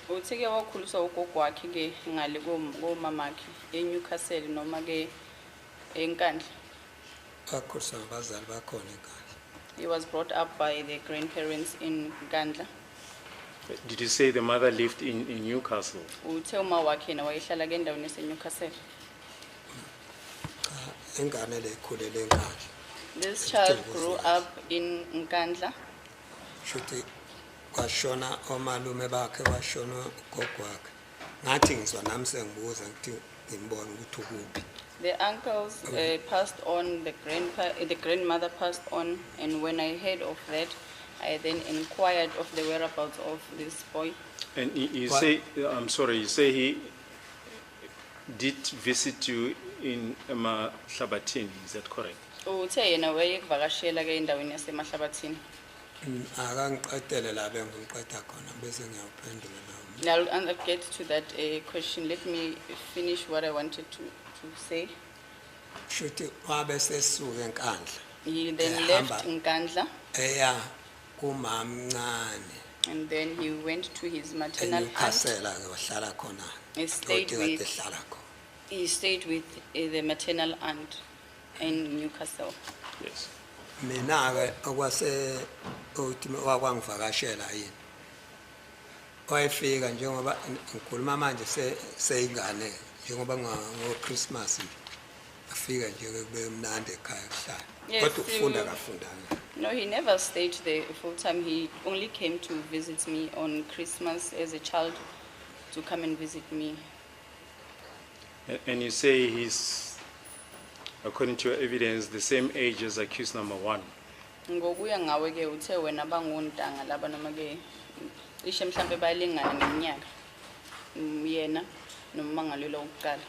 Uthe ke wakhuliswa ugogo wakhe ke ngale komamakhe eNewcastle noma ke eNkandla. Akhuliswa ngabazali bakhona ekhaya. He was brought up by the grandparents in Nkandla. Did you say the mother lived in Newcastle? Uthe uma wakhe na wayehlala ke endaweni eseNewcastle. Cha, ingane le ikhulele enkandla. This child grew up in Nkandla. Shuthi kwashona omalume bakhe kwashona ugogo wakhe. Ngathi ngizwa nami sengibuza ngithi ngimbona ukuthi ukuphi. The uncles passed on, the grandmother passed on, and when I heard of that, I then inquired of the whereabouts of this boy. And you What? say, I'm sorry, you say he did visit you in Mahlabatini, is that correct? Uthe yena wayekuvakashela ke endaweni yaseMahlabathini. Akangiqedele la bengiqeda khona bese ngiyaphendula nawe. Now I'll get to that question. Let me finish what I wanted to say. Shuthi wabe sesuka enkandla. He then Ehamba. left Nkandla, Eya kumamncane and then he went to his maternal aunt. eNewcastle ke wahlala khona. He stayed Doti with- kade ehlala khona. He stayed with the maternal aunt in Newcastle. Yes. Mina ke okwase uthi wakwangivakashela yini. Wayefika njengoba ngikhuluma manje seyingane njengoba ngo Christmas nje. Afika nje kube mnandi ekhaya kuhlala. Yes, Kodwa ukufunda you- kafundanga. No, he never stayed there full time. He only came to visit me on Christmas as a child, to come and visit me. And you say he's, according to your evidence, the same age as accused number 1. Ngokuya ngawe ke uthe wena bangontanga laba noma ke ishe mhlambe bayalingana ngeminyaka. Yena nomangalelo wokuqala.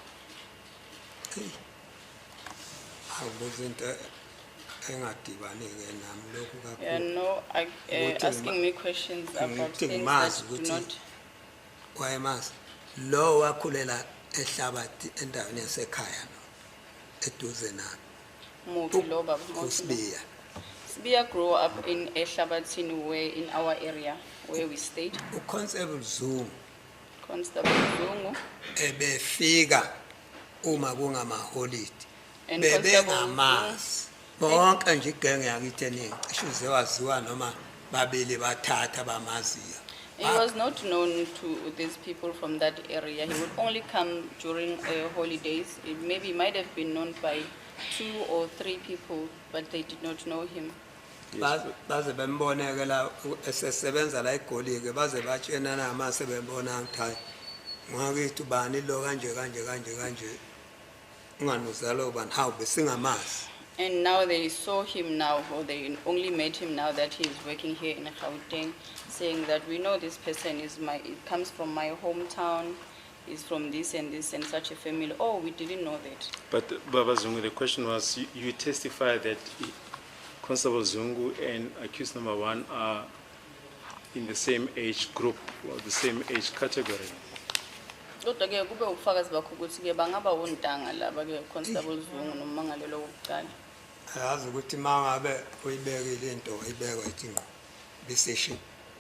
Awubuza into engadibani ke nami lokhu Yeah, kakhulu. no, Ukuthi asking me questions about ngithi things ngimazi that do ukuthi not. wayemazi lo wakhulela ehlabathi endaweni yasekhaya no eduze nami. Muphi lo baba? Kusibiya. Sibiya grew up in Ehlabathini, where in our area where we stayed. uConstable Zungu Constable Zungu. ebefika uma kungamaholide And Constable bebengamazi bonke nje igenge yakithi eningi cishe uzewaziwa noma babili bathatha bamaziyo. He was not known to these people from that area. He would only come during holidays. Maybe he might have been known by 2 or 3 people, but they did not know him. Baze bemboneke la esesebenza la eGolike baze batshena nama sebembona ngithi hayi ngakithi bani lo kanje unganuzalo bani hawu besingamazi. And now they saw him now, or they only met him now that he is working here in Gauteng, saying that we know this person it comes from my hometown, is from this and such a family. Oh, we didn't know that. But Baba Zungu, the question was, you testify that Constable Zungu and accused number 1 are in the same age group or the same age category. Kodwa ke kube ubufakazi bakho ukuthi ke bangaba wontanga laba ke Constable Zungu nomangalelo wokuqala. Ayazi ukuthi mangabe uyibekile into uyibeka ithi ngqo besession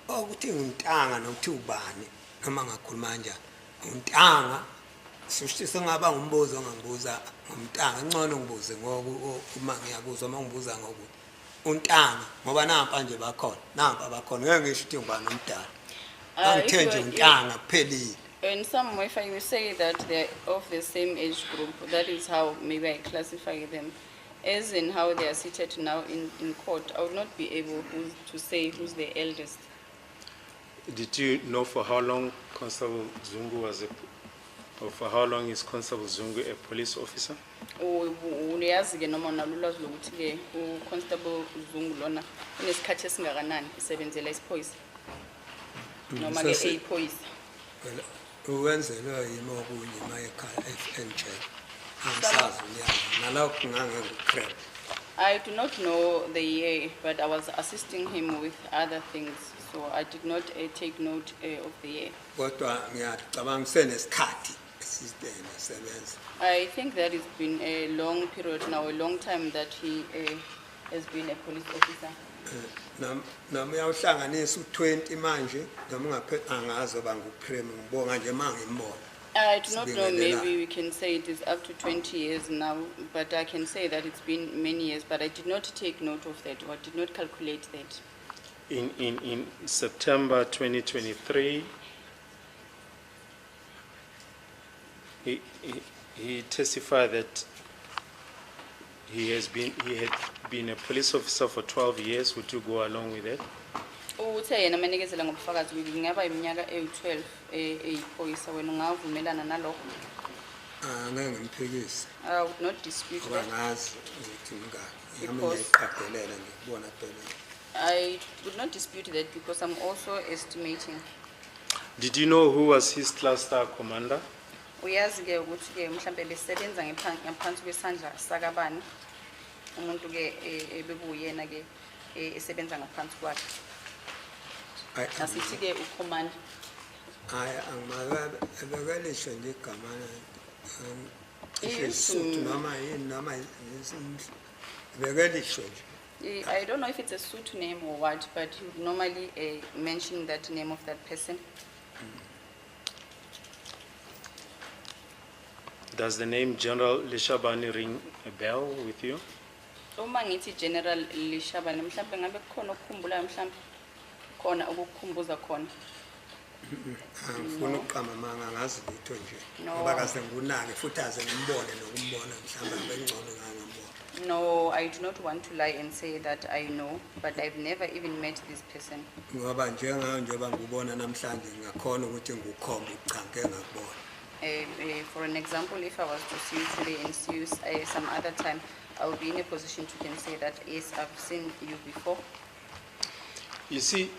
ukuthi ngintanga nokuthi ubani noma ngakhuluma kanjani untanga sithi sengaba ngumbuzo ongangibuza ngomntanga ngcono ngibuze ngoku uma ngiyakuzwa uma ngibuza ngoku untanga ngoba nampa nje bakhona nampa bakhona ngeke ngisho ukuthi ngibani umdala angithe nje untanga kuphelile. In some way, if I say that they're of the same age group, that is how maybe I classify them. As in how they are seated now in court, I would not be able to say who's the eldest. Did you know for how long Constable Zungu or for how long is Constable Zungu a police officer? Uyazi ke noma unalwazi lokuthi ke uConstable Zungu lona unesikhathi esingakanani isebenzela isiphoyisa noma ke eyiphoyisa. Uwenzelwe yimi okunye mayekhaya FNJ angisazi unyaka nalokho ngangengicrap. I do not know the year, but I was assisting him with other things, so I did not take note of the year. Kodwa ngiyacabanga senesikhathi esisitene sebenza. I think that it's been a long period now, a long time that he has been a police officer. Nami uyawuhlanganisa u20 manje noma angazi oba nguprem ngibonga nje mangimbona. I do not know, Sibingelela. maybe we can say it is up to 20 years now, but I can say that it's been many years, but I did not take note of that, or did not calculate that. In September 2023, he testified that he had been a police officer for 12 years. Would you go along with that? Uthe yena manikezela ngobufakazi ngingaba iminyaka eyi12 eyiphoyisa wena ungavumelana nalokho. Ngeke ngimphikise. I would not dispute Ngoba that. ngazi ukuthi ngani. Yami Because- ngiyayiqadelela ngikubona phela. I would not dispute that because I'm also estimating. Did you know who was his cluster commander? Uyazi ke ukuthi ke mhlambe besebenza ngaphansi kwesandla sakabani umuntu ke ebebuyena ke esebenza ngaphansi kwakhe. Asithi ke ucommand. Hayi angimakabe ebekelisho nje igama Yes, isisutu noma yini noma ebekelisho nje. I don't know if it's a suit name or what, but you would normally mention that name of that person. Does the name General Lishabani ring a bell with you? Uma ngithi General Lishabani mhlambe ngabe khona ukukhumbula mhlambe khona ukukhumbuza khona. Angifuna ukuqama manga ngazi lutho nje. No. Ngoba kaze ngunake futhi aze ngimbone nokumbona mhlawumbe bengcono ngangambona. No, I do not want to lie and say that I know, but I've never even met this person. Ngoba njengoba ngubona namhlanje ngakhona ukuthi ngikukhombe cha ngeke ngakubona. For an example, if I was to see you today and see you some other time, I would be in a position to can say that yes, I've seen you before. You see,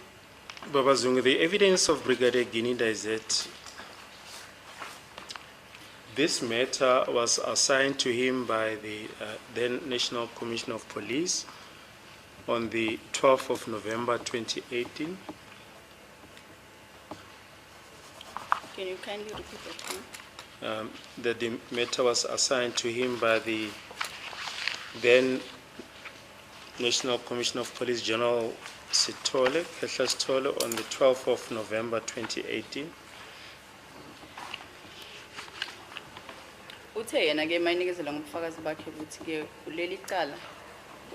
Baba Zungu, the evidence of Brigadier Ginida is that this matter was assigned to him by the then National Commissioner of Police on the 12th of November 2018. Can you kindly repeat that to me? That the matter was assigned to him by the then National Commissioner of Police General Sithole, Kehla Sithole, on the 12th of November 2018. Uthe yena ke mayinikezela ngobufakazi bakhe ukuthi ke kuleli cala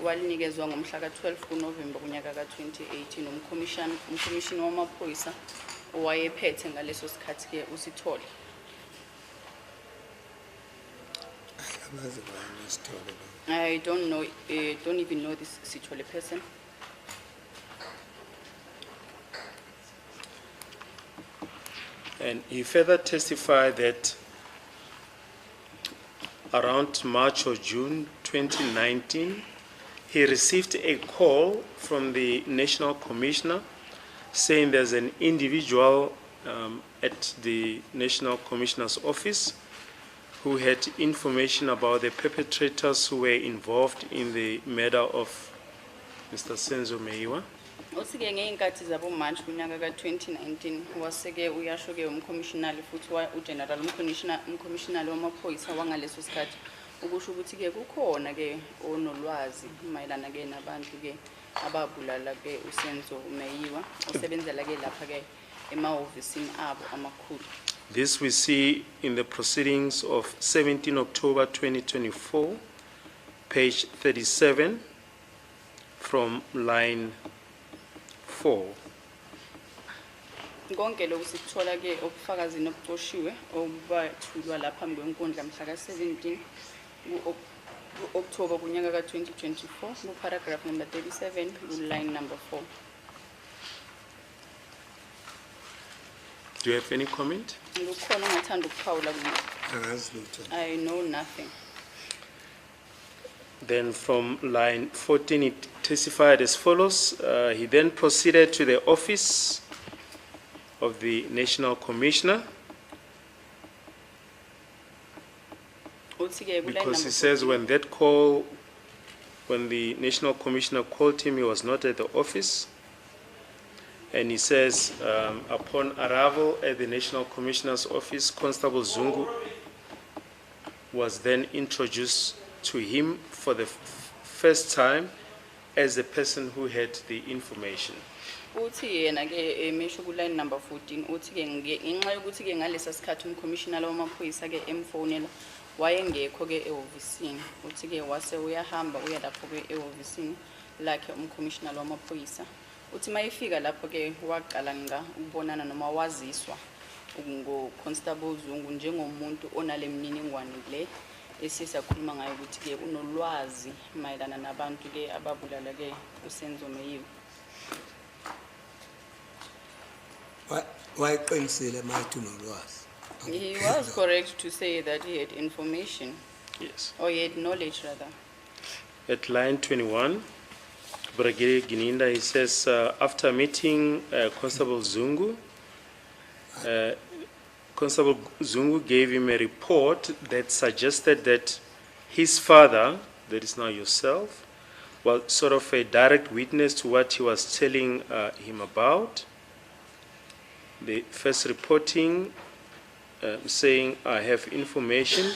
walinikezwa ngomhla ka12 kuNovember kunyaka ka2018 umkhomishini wamaphoyisa owayephethe ngaleso sikhathi ke uSithole. Amazi bani Sithole lo. I don't know, don't even know this Sithole person. And he further testified that around March or June 2019, he received a call from the National Commissioner saying there's an individual at the National Commissioner's office who had information about the perpetrators who were involved in the murder of Mr. Senzo Meiwa. Uthi ke ngeinkathi zabo March kunyaka ka2019 waseke uyasho ke umcommissioner futhi ugeneral umcommissioner wamaphoyisa wangaleso sikhathi ukusho ukuthi ke kukhona ke onolwazi mayelana ke nabantu ke ababulala ke uSenzo Meiwa osebenzela ke lapha ke emahhovisini abo amakhulu. This we see in the proceedings of 17 October 2024, page 37, from line 4. Konke lokhu sikuthola ke obufakazini obucoshiwe obathulwa lapha phambi kwenkundla mhla ka17 ku-October kunyaka ka2024 ku-paragraph number 37 ku-line number 4. Do you have any comment? Kukhona ongathanda ukuphawula kulo. Angazi lutho. I know nothing. Then from line 14, it testified as follows. He then proceeded to the office of the National Commissioner Uthi ke ku-line because he number says 14, when the National Commissioner called him, he was not at the office. And he says, upon arrival at the National Commissioner's office, Constable Zungu was then introduced to him for the first time as the person who had the information. Uthi yena ke emisho ku line number 14 uthi ke ngenxa yokuthi ke ngalesa sikhathi umcommissioner wamaphoyisa ke emfonela wayengekho ke ehofisini uthi ke wase uyahamba uya lapho ke ehofisini lakhe umcommissioner wamaphoyisa uthi mayifika lapho ke waqala ukubonana noma waziswa ngo Constable Zungu njengomuntu onale mniningwane le esisakhuluma ngayo ukuthi ke unolwazi mayelana nabantu ke ababulala ke uSenzo Meyiwe. Why qinisile mayithi unolwazi? He was correct to say that he had information. Yes. Or he had knowledge rather. At line 21, Brigadier Gininda, he says, after meeting Constable Zungu, Constable Zungu gave him a report that suggested that his father, that is now yourself, was sort of a direct witness to what he was telling him about. The first reporting saying, I have information.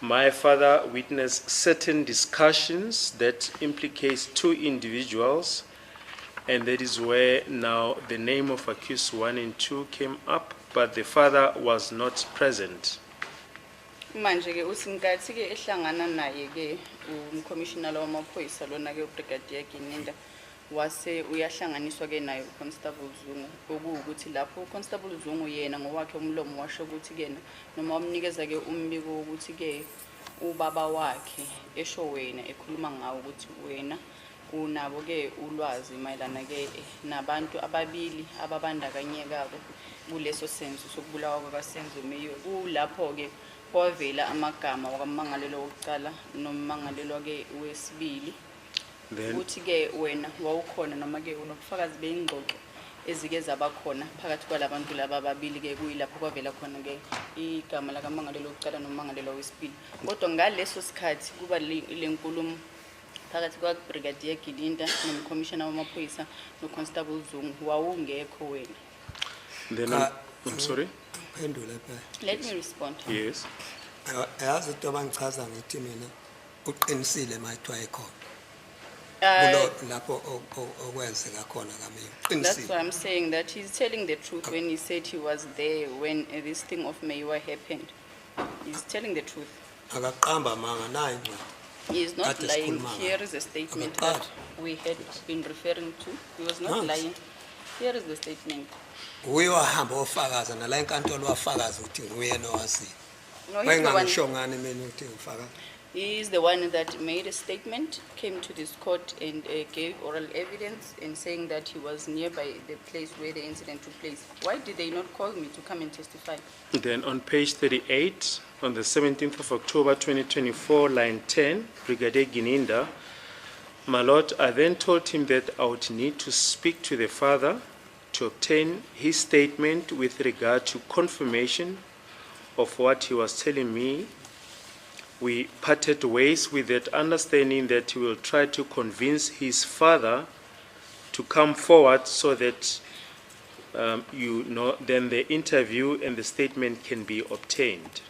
My father witnessed certain discussions that implicates two individuals, and that is where now the name of accused 1 and 2 came up, but the father was not present. Manje ke usinkathi ke ehlangana naye ke umcommissioner wamaphoyisa lona ke uBrigadier Gininda wase uyahlanganiswa ke naye uConstable Zungu okuwukuthi lapho uConstable Zungu yena ngowakhe umlomo washo ukuthi ke noma wamnikeza ke umbiko ukuthi ke ubaba wakhe esho wena ekhuluma ngawo ukuthi wena unabo ke ulwazi mayelana ke nabantu ababili ababandakanyekayo kuleso senzo sokubulawa kwaSenzo Meyiwe kulapho ke kwavela amagama wakamangalelo wokuqala nomangalelo ke wesibili uthi ke wena wawukhona noma ke unobufakazi beingxoxo ezike zabakhona phakathi kwalabantu laba ababili ke kuyilapho kwavela khona ke igama lakamangalelo wokuqala nomangalelo wesibili kodwa ngaleso sikhathi kuba lenkulumo phakathi kwaBrigadier Gininda nomcommissioner wamaphoyisa noConstable Zungu wawungekho wena. Then I'm sorry? Let me respond. Yes. Yazi into abangichaza ngithi mina uqinisile mayithi wayekhona. Lapho okwenzeka khona kaMeyiwe. That's why I'm saying that he's telling the truth when he said he was there when this thing of Meyiwe happened. He's telling the truth. Akaqamba manga nayi ngqo. He is not lying. Here is a statement that we had been referring to. He was not lying. Here is the statement. Uye wahamba ofakaza nala enkantolo wafakaza ukuthi nguyena owazi. He is the one that made a statement, came to this court and gave oral evidence in saying that he was nearby the place where the incident took place. Why did they not call me to come and testify? Then on page 38, on the 17th of October 2024, line 10, Brigadier Gininda, my lord, I then told him that I would need to speak to the father to obtain his statement with regard to confirmation of what he was telling me. We parted ways with that understanding that he will try to convince his father to come forward so that then the interview and the statement can be obtained.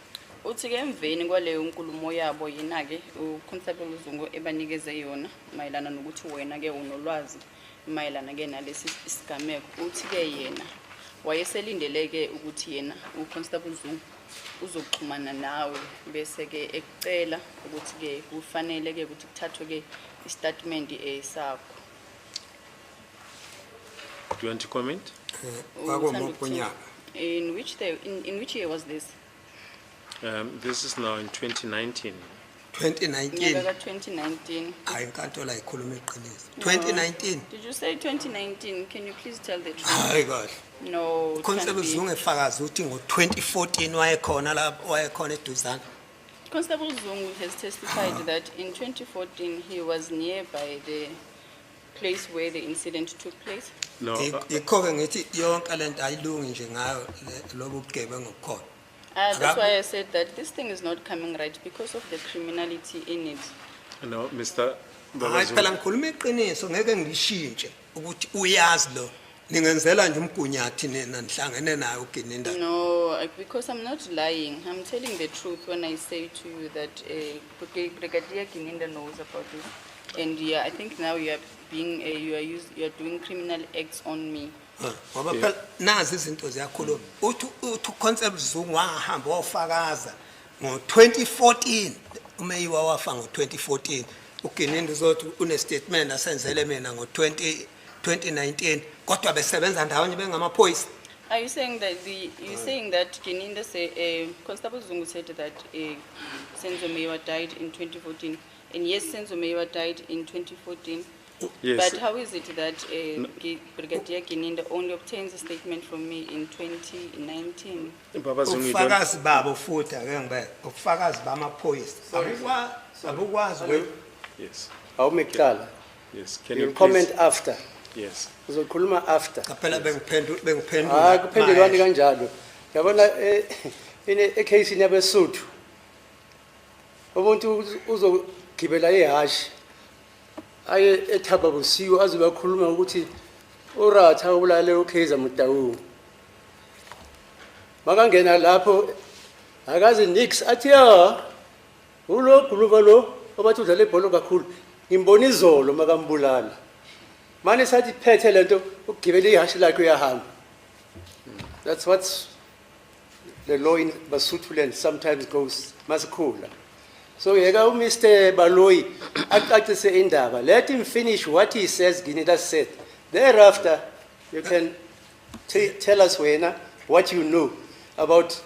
Uthi ke emveni kwaleyo nkulumo yabo yina ke uConstable Zungu ebanikeze yona mayelana nokuthi wena ke unolwazi mayelana ke nalesi isigameko uthi ke yena wayeselindeleke ukuthi yena uConstable Zungu uzoxhumana nawe bese ke ekucela ukuthi ke kufanele ke ukuthi kuthathwe ke istatement sakho. Do you want to comment? In which year was this? This is now in 2019. 2019. 2019. Hayi inkantolo ayikhuluma iqiniso. 2019. Did you say 2019? Can you please tell the truth? Hayi kahle. No. Constable Zungu efakaza ukuthi ngo2014 wayekhona la wayekhona eduzana. Constable Zungu has testified that in 2014 he was nearby the place where the incident took place. No. Ikho ngithi yonke lento ayilungi nje ngayo lobu bugebengu obukhona. That's why I said that this thing is not coming right because of the criminality in it. No, Mr. Hayi phela ngikhuluma iqiniso ngeke ngishintshe ukuthi uyazi lo. Ningenzela nje umgunyathi nina nihlangene naye uGininda. No, because I'm not lying. I'm telling the truth when I say to you that Brigadier Gininda knows about this. And yeah, I think now you are doing criminal acts on me. Ngoba phela nazi izinto ziyakhuluma. Uthi uConstable Zungu wahamba wafakaza ngo2014 umeyiwa wafa ngo2014. Uginindi uzothi une statement asenzele mina ngo2019 kodwa besebenza ndawonye bengamaphoyisa. Are you saying that saying that Gininda say Constable Zungu said that Senzo Meyiwa died in 2014, and yes, Senzo Meyiwa died in 2014. Yes. But how is it that Brigadier Gininda only obtains a statement from me in 2019? Baba Zungu, you don't- Ufakazi babo futhi ake ngibe ufakazi bamaphoyisa. Abukwazi we. Yes, Awumekala. yes. Can You'll you comment please? after. Yes. Uzokhuluma after. Phela bengiphendula Kuphendulwani kanjalo. Yabona case yabesuthu. Umuntu uzogibela ehashi. Aye eThaba Busiwo azobe akhuluma ukuthi uRatha ubulale uKaizer Motaung. Makangena lapho akazi nix athi ulo guluba lo obathi udlala ibhola kakhulu. Ngimbona izolo makambulala. Manje sathi phethe lento ukugibela ihashi lakhe uyahamba. That's what the law in Basotho land sometimes goes masikhula. So yeka Mr. Baloyi acacise indaba. Let him finish what he says Gininda said. Thereafter you can tell us what you know about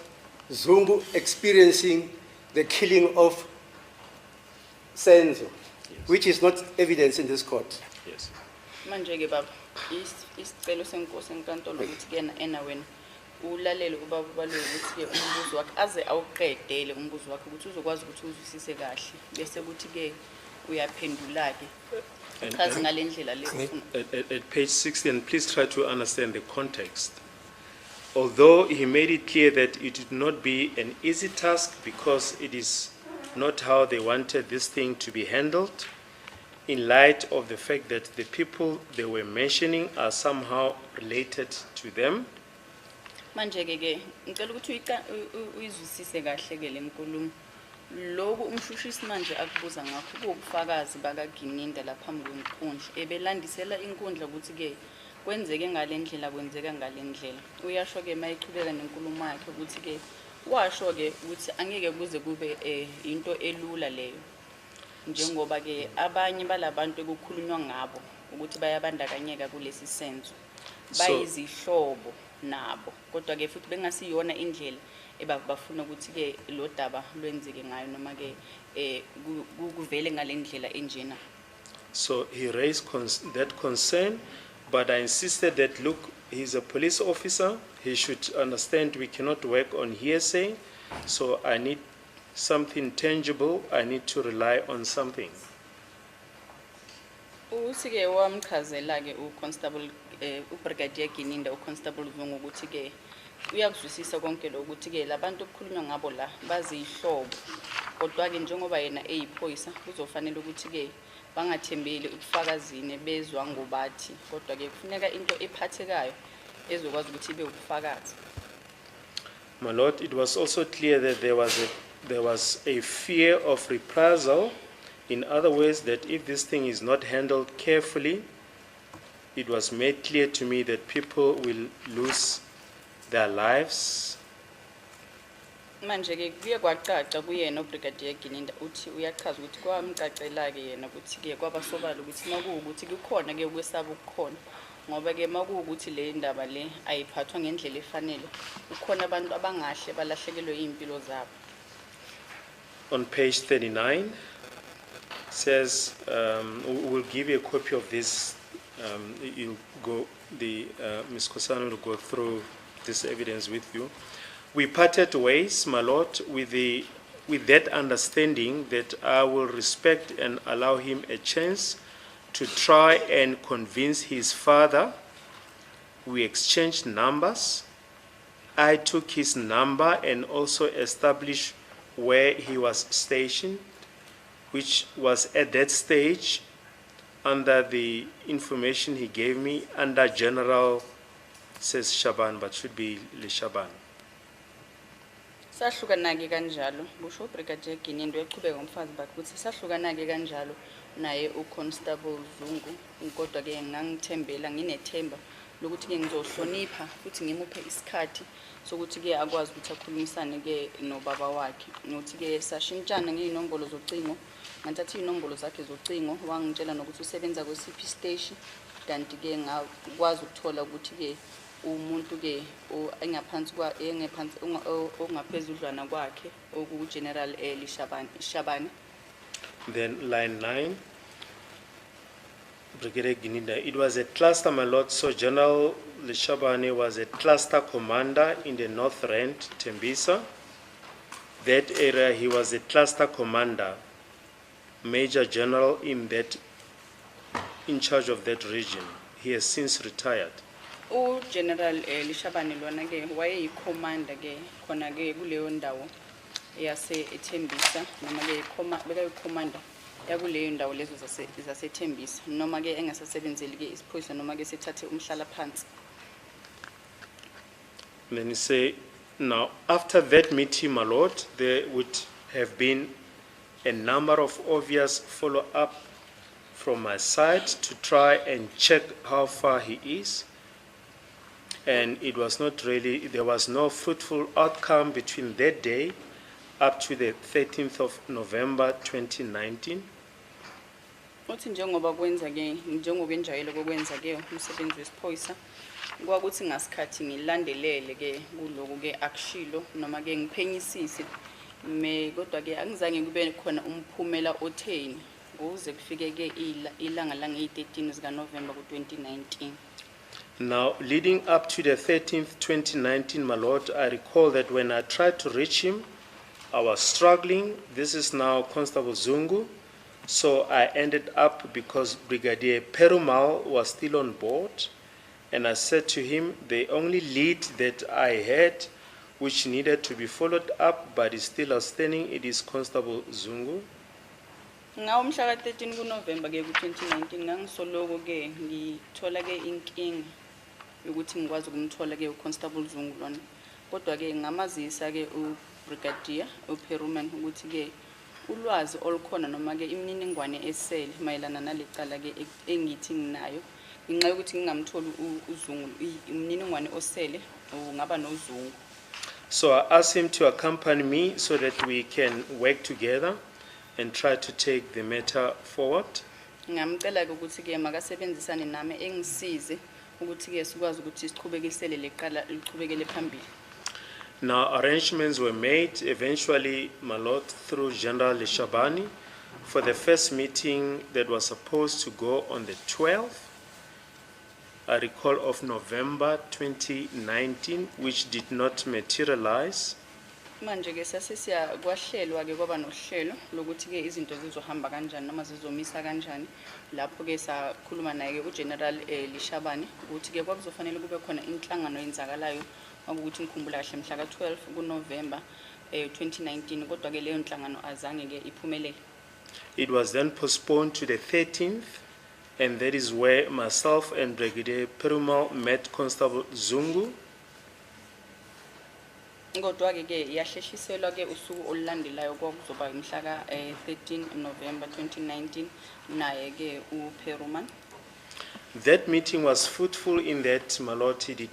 Zungu experiencing the killing of Senzo, which is not evidence in this court. Yes. Manje ke baba, isicelo senkosi enkantolo ukuthi kena ena wena ulalele ubaba Baloyi ukuthi ke umbuzo wakhe aze awuqedele umbuzo wakhe ukuthi uzokwazi ukuthi uzwisise kahle bese kuthi ke uyaphendula ke chaza ngalendlela le ufuna. At page 60, and please try to understand the context. Although he made it clear that it would not be an easy task because it is not how they wanted this thing to be handled, in light of the fact that the people they were mentioning are somehow related to them. Manje ke ngicela ukuthi uyizwisise kahle ke lenkulumo. Lokho umshushisi manje akubuza ngakho kubufakazi bakaGininda lapha phambi kwenkundla ebelandisela inkundla ukuthi ke kwenzeke ngalendlela kwenzeka ngalendlela. Uyasho ke mayichubeka nenkulumo yakhe ukuthi ke washo ke ukuthi angeke kuze kube into elula leyo. Njengoba ke abanye balabantu ekukhulunywa ngabo ukuthi bayabandakanyeka kulesi senzo bayizihlobo nabo kodwa ke futhi bengasiyona indlela ebafuna ukuthi ke lo daba lwenzeke ngayo noma ke kuvele ngalendlela enjena. So he raised that concern, but I insisted that, look, he's a police officer. He should understand we cannot work on hearsay. So I need something tangible. I need to rely on something. Uthi ke wamchazela ke uConstable uBrigadier Gininda uConstable Zungu ukuthi ke uyakuzwisisa konke lo ukuthi ke labantu okukhulunywa ngabo la bazihlobo kodwa ke njengoba yena eyiphoyisa kuzofanele ukuthi ke bangathembeli ubufakazini bezwa ngobathi kodwa ke kufuneka into ephathekayo ezokwazi ukuthi ibe ubufakazi. My Lord, it was also clear that there was a fear of reprisal. In other words, that if this thing is not handled carefully, it was made clear to me that people will lose their lives. Manje ke kuye kwacaca kuyena uBrigadier Gininda uthi uyachaza ukuthi kwamcacela ke yena ukuthi ke kwabasobala ukuthi makuwukuthi kukhona ke ukwesaba ukukhona ngoba ke makuwukuthi le ndaba le ayiphathwa ngendlela efanele kukhona abantu abangahle balahlekelwe impilo zabo. On page 39 says we'll give you a copy of this. Ms. Kosano will go through this evidence with you. We parted ways, my Lord, with that understanding that I will respect and allow him a chance to try and convince his father. We exchanged numbers. I took his number and also established where he was stationed, which was at that stage under the information he gave me under General, says Shaban, but should be Le Shaban. Sahlukana-ke kanjalo busho uBrigadier Ginindo eqhubeka ngomfazi bakhe ukuthi sahlukana-ke kanjalo naye uConstable Zungu kodwa-ke ngangithembela nginethemba lokuthi-ke ngizohlonipha futhi ngimuphe isikhathi sokuthi-ke akwazi ukuthi akhulumisane-ke nobaba wakhe nokuthi-ke sashintshana ngey'nombolo zocingo ngathatha iy'nombolo zakhe zocingo wangitshela nokuthi usebenza kwesiphi isiteshi kanti-ke ngakwazi ukuthola ukuthi-ke umuntu-ke ongaphezudlwana kwakhe okuGeneral Shabane. Then line 9, Brigadier Gininda, it was a cluster, my lord, so General Lishabane was a cluster commander in the North Rand, Tembisa. That area, he was a cluster commander, Major General in charge of that region. He has since retired. General Lishabane lona-ke wayeyikhomanda-ke khona-ke kuleyo ndawo yase-Tembisa noma-ke bekayikhomanda yakuleyo ndawo lezo zase-Tembisa noma-ke engasasebenzeli-ke isiphoyisa noma-ke sethathe umhlalaphansi. Then he say, now after that meeting, my lord, there would have been a number of obvious follow-up from my side to try and check how far he is. And it was not really, there was no fruitful outcome between that day up to the 13th of November 2019. Uthi njengoba njengobenjayelo kokwenza-ke umsebenzi wesiphoyisa kwakuthi ngasikhathi ngilandelele-ke kuloku-ke akushilo noma-ke ngiphenyisise kodwa-ke angizange kube khona umphumela otheni kuze kufike-ke ilanga langeyi-13 zikaNovemba ku-2019. Now, leading up to the 13th, 2019, my lord, I recall that when I tried to reach him, I was struggling. This is now Constable Zungu. So I ended up, because Brigadier Perumal was still on board, and I said to him, the only lead that I had, which needed to be followed up, but is still outstanding, it is Constable Zungu. Ngawumhla ka-13 kuNovemba-ke ku-2019 ngangisoloko-ke ngithola-ke inkinga ukuthi ngikwazi ukumthola-ke uConstable Zungu lona. Kodwa-ke ngamazisa-ke uBrigadier uPeruman ukuthi-ke ulwazi olukhona noma-ke imininingwane esele mayelana nalecala-ke engithi nginayo ngenxa yokuthi ngingamtholi uZungu imininingwane osele ungaba noZungu. So I asked him to accompany me so that we can work together and try to take the matter forward. Ngamcela-ke ukuthi-ke makasebenzisane nami engisize ukuthi-ke sikwazi ukuthi siqhubekisele leqala liqhubekele phambili. Now arrangements were made eventually, my lord, through General Lishabane for the first meeting that was supposed to go on the 12th, I recall, of November 2019, which did not materialize. Manje-ke kwahlelwa-ke kwaba nohlelo lokuthi-ke izinto zizohamba kanjani noma zizomisa kanjani. Lapho-ke sakhuluma naye-ke uGeneral Lishabane ukuthi-ke kwakuzofanele kube khona inhlangano yenzakalayo ukuthi ngikhumbula kahle mhla ka-12 kuNovemba 2019 kodwa-ke leyo nhlangano azange-ke iphumelele. It was then postponed to the 13th, and that is where myself and Brigadier Perumal met Constable Zungu. Kodwa-ke yahlehliselwa-ke usuku olulandelayo kwakuzoba mhla ka-13 November 2019 naye-ke uPeruman. That meeting was fruitful in that, my lord, he did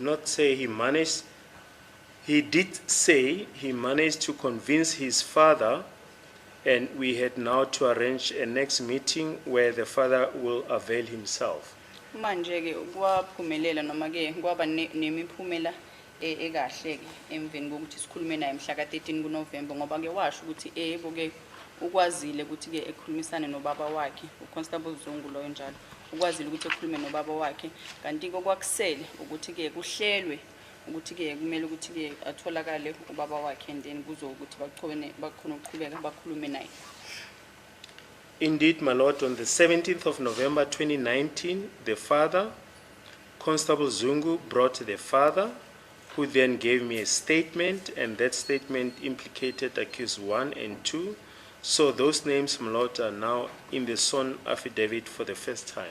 say he managed to convince his father, and we had now to arrange a next meeting where the father will avail himself. Manje-ke kwaphumelela noma-ke kwaba nemiphumela ekahle-ke emveni kokuthi sikhulume naye mhla ka-13 kuNovemba ngoba-ke washo ukuthi yebo-ke ukwazile ukuthi-ke ekhulumisane nobaba wakhe uConstable Zungu loyo njalo ukwazile ukuthi ekhulume nobaba wakhe kanti-ke okwakusele ukuthi-ke kuhlelwe ukuthi-ke kumele ukuthi-ke atholakale ubaba wakhe and then kuzokuthi bakhona ukuqhubeka bakhulume naye. Indeed, my lord, on the 17th of November 2019, the father, Constable Zungu, brought the father, who then gave me a statement, and that statement implicated accused 1 and 2. So those names, my lord, are now in the sworn affidavit for the first time.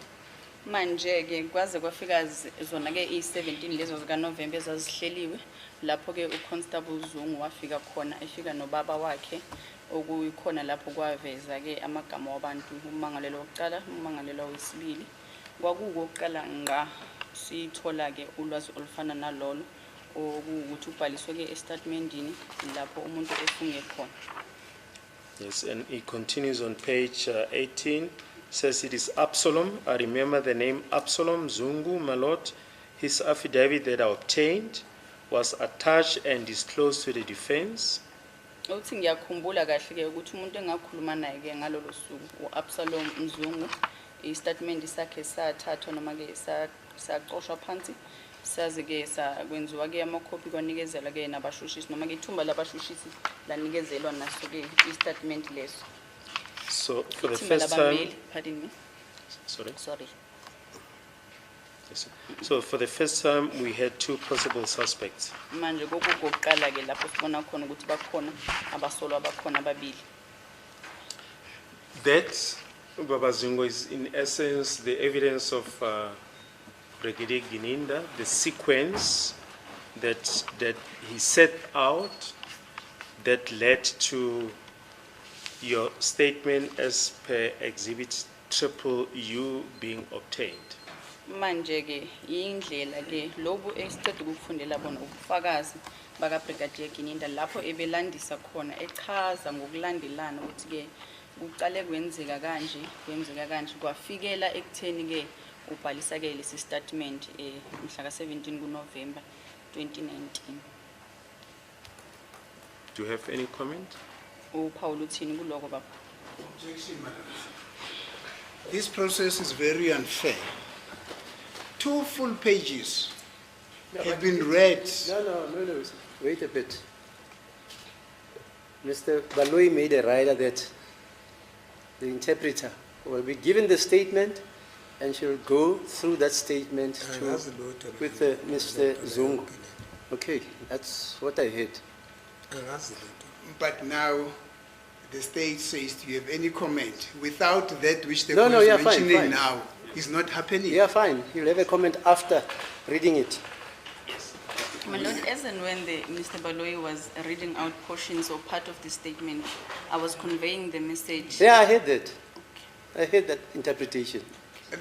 Manje-ke kwaze kwafika zona-ke i-17 lezo zikaNovemba ezazihleliwe lapho-ke uConstable Zungu wafika khona efika nobaba wakhe okuyikhona lapho kwaveza-ke amagama wabantu, ummangalelwa wokuqala, ummangalelwa wesibili. Kwakuwokuqala ngqa sithola-ke ulwazi olufana nalolo ukuthi ubhaliswe-ke estatementini lapho umuntu efunge khona. Yes, and he continues on page 18, says it is Absalom. I remember the name Absalom Zungu, my lord. His affidavit that I obtained was attached and disclosed to the defense. Uthi ngiyakhumbula kahle-ke ukuthi umuntu engakhuluma naye-ke ngalolo suku u-Absalom Mzungu, istatement sakhe sathathwa noma-ke saqoshwa phansi, saze-ke sakwenziwa-ke amakhophi kwanikezela-ke nabashushisi noma-ke ithumba labashushisi lanikezelwa naso-ke istatement leso. So for the Ithimba first labameli, time, pardon me. sorry. Yes, so for the first time, we had two possible suspects. Manje kokuqala-ke lapho sibona khona ukuthi bakhona abasolwa bakhona ababili. That, Baba Zungu, is in essence the evidence of Brigadier Gininda, the sequence that he set out that led to your statement as per Exhibit U being obtained. Manje-ke indlela-ke lobu esiceda ukufundela bona ubufakazi baka Brigadier Gininda lapho ebelandisa khona echaza ngokulandelana ukuthi-ke kuqale kwenzeka kanje kwafikela ekutheni-ke ubhalisa-ke lesi statement mhla ka-17 kuNovember 2019. Do you have any comment? Uphawu uthini kuloko baba? Objection, Madam. This process is very unfair. 2 full pages have been read. No, wait a bit. Mr. Baloyi made a rider that the interpreter will be given the statement and she'll go through that statement with Mr. Zungu. Okay, that's what I heard. But now the state says, do you have any comment? Without that which the No, court is yeah, fine, mentioning fine. now is not happening. Yeah, fine. You'll have a comment after reading it. My lord, as and when Mr. Baloyi was reading out portions or part of the statement, I was conveying the message. Yeah, I heard that. I heard that interpretation.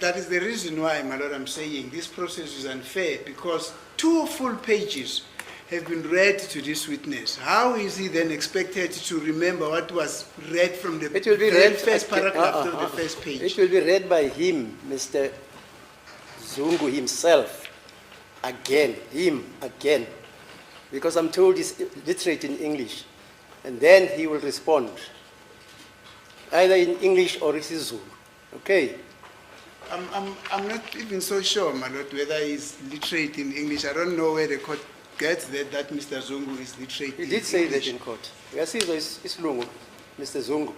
That is the reason why, my lord, I'm saying this process is unfair, because 2 full pages have been read to this witness. How is he then expected to remember what was read from the It will be very read first paragraph of the first page? It will be read by him, Mr. Zungu himself, again, because I'm told he's literate in English, and then he will respond, either in English or Zulu. Okay. I'm not even so sure, my lord, whether he's literate in English. I don't know where the court gets that Mr. Zungu is literate. He did say that in court. Uyasizwa isilungu, Mr. Zungu.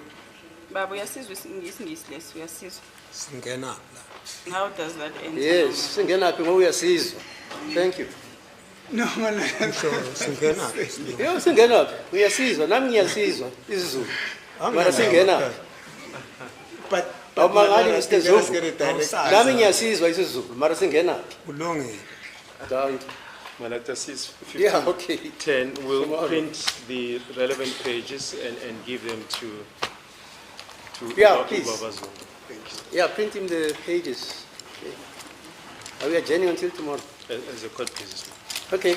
Baba, uyasizwa isingisi lesi, uyasizwa. Singena la. How does that end? Yes, singenaphi ngoba uyasizwa. Thank you. No, man. So singena. Yo singenaphi? Uyasizwa, nami ngiyasizwa isiZulu. Mara singenaphi? But Awumangali I Mr. think let's get Zungu. it direct. Nami ngiyasizwa isiZulu, mara singenaphi? Kulungile. Don't. Well, let us see 15, Yeah, okay. 10. We'll Tomorrow. print the relevant pages and give them to Yeah, Dr. please. Baba Zungu. Yeah, print him the pages. Okay. Are we adjourning until tomorrow? As a court basis. Okay.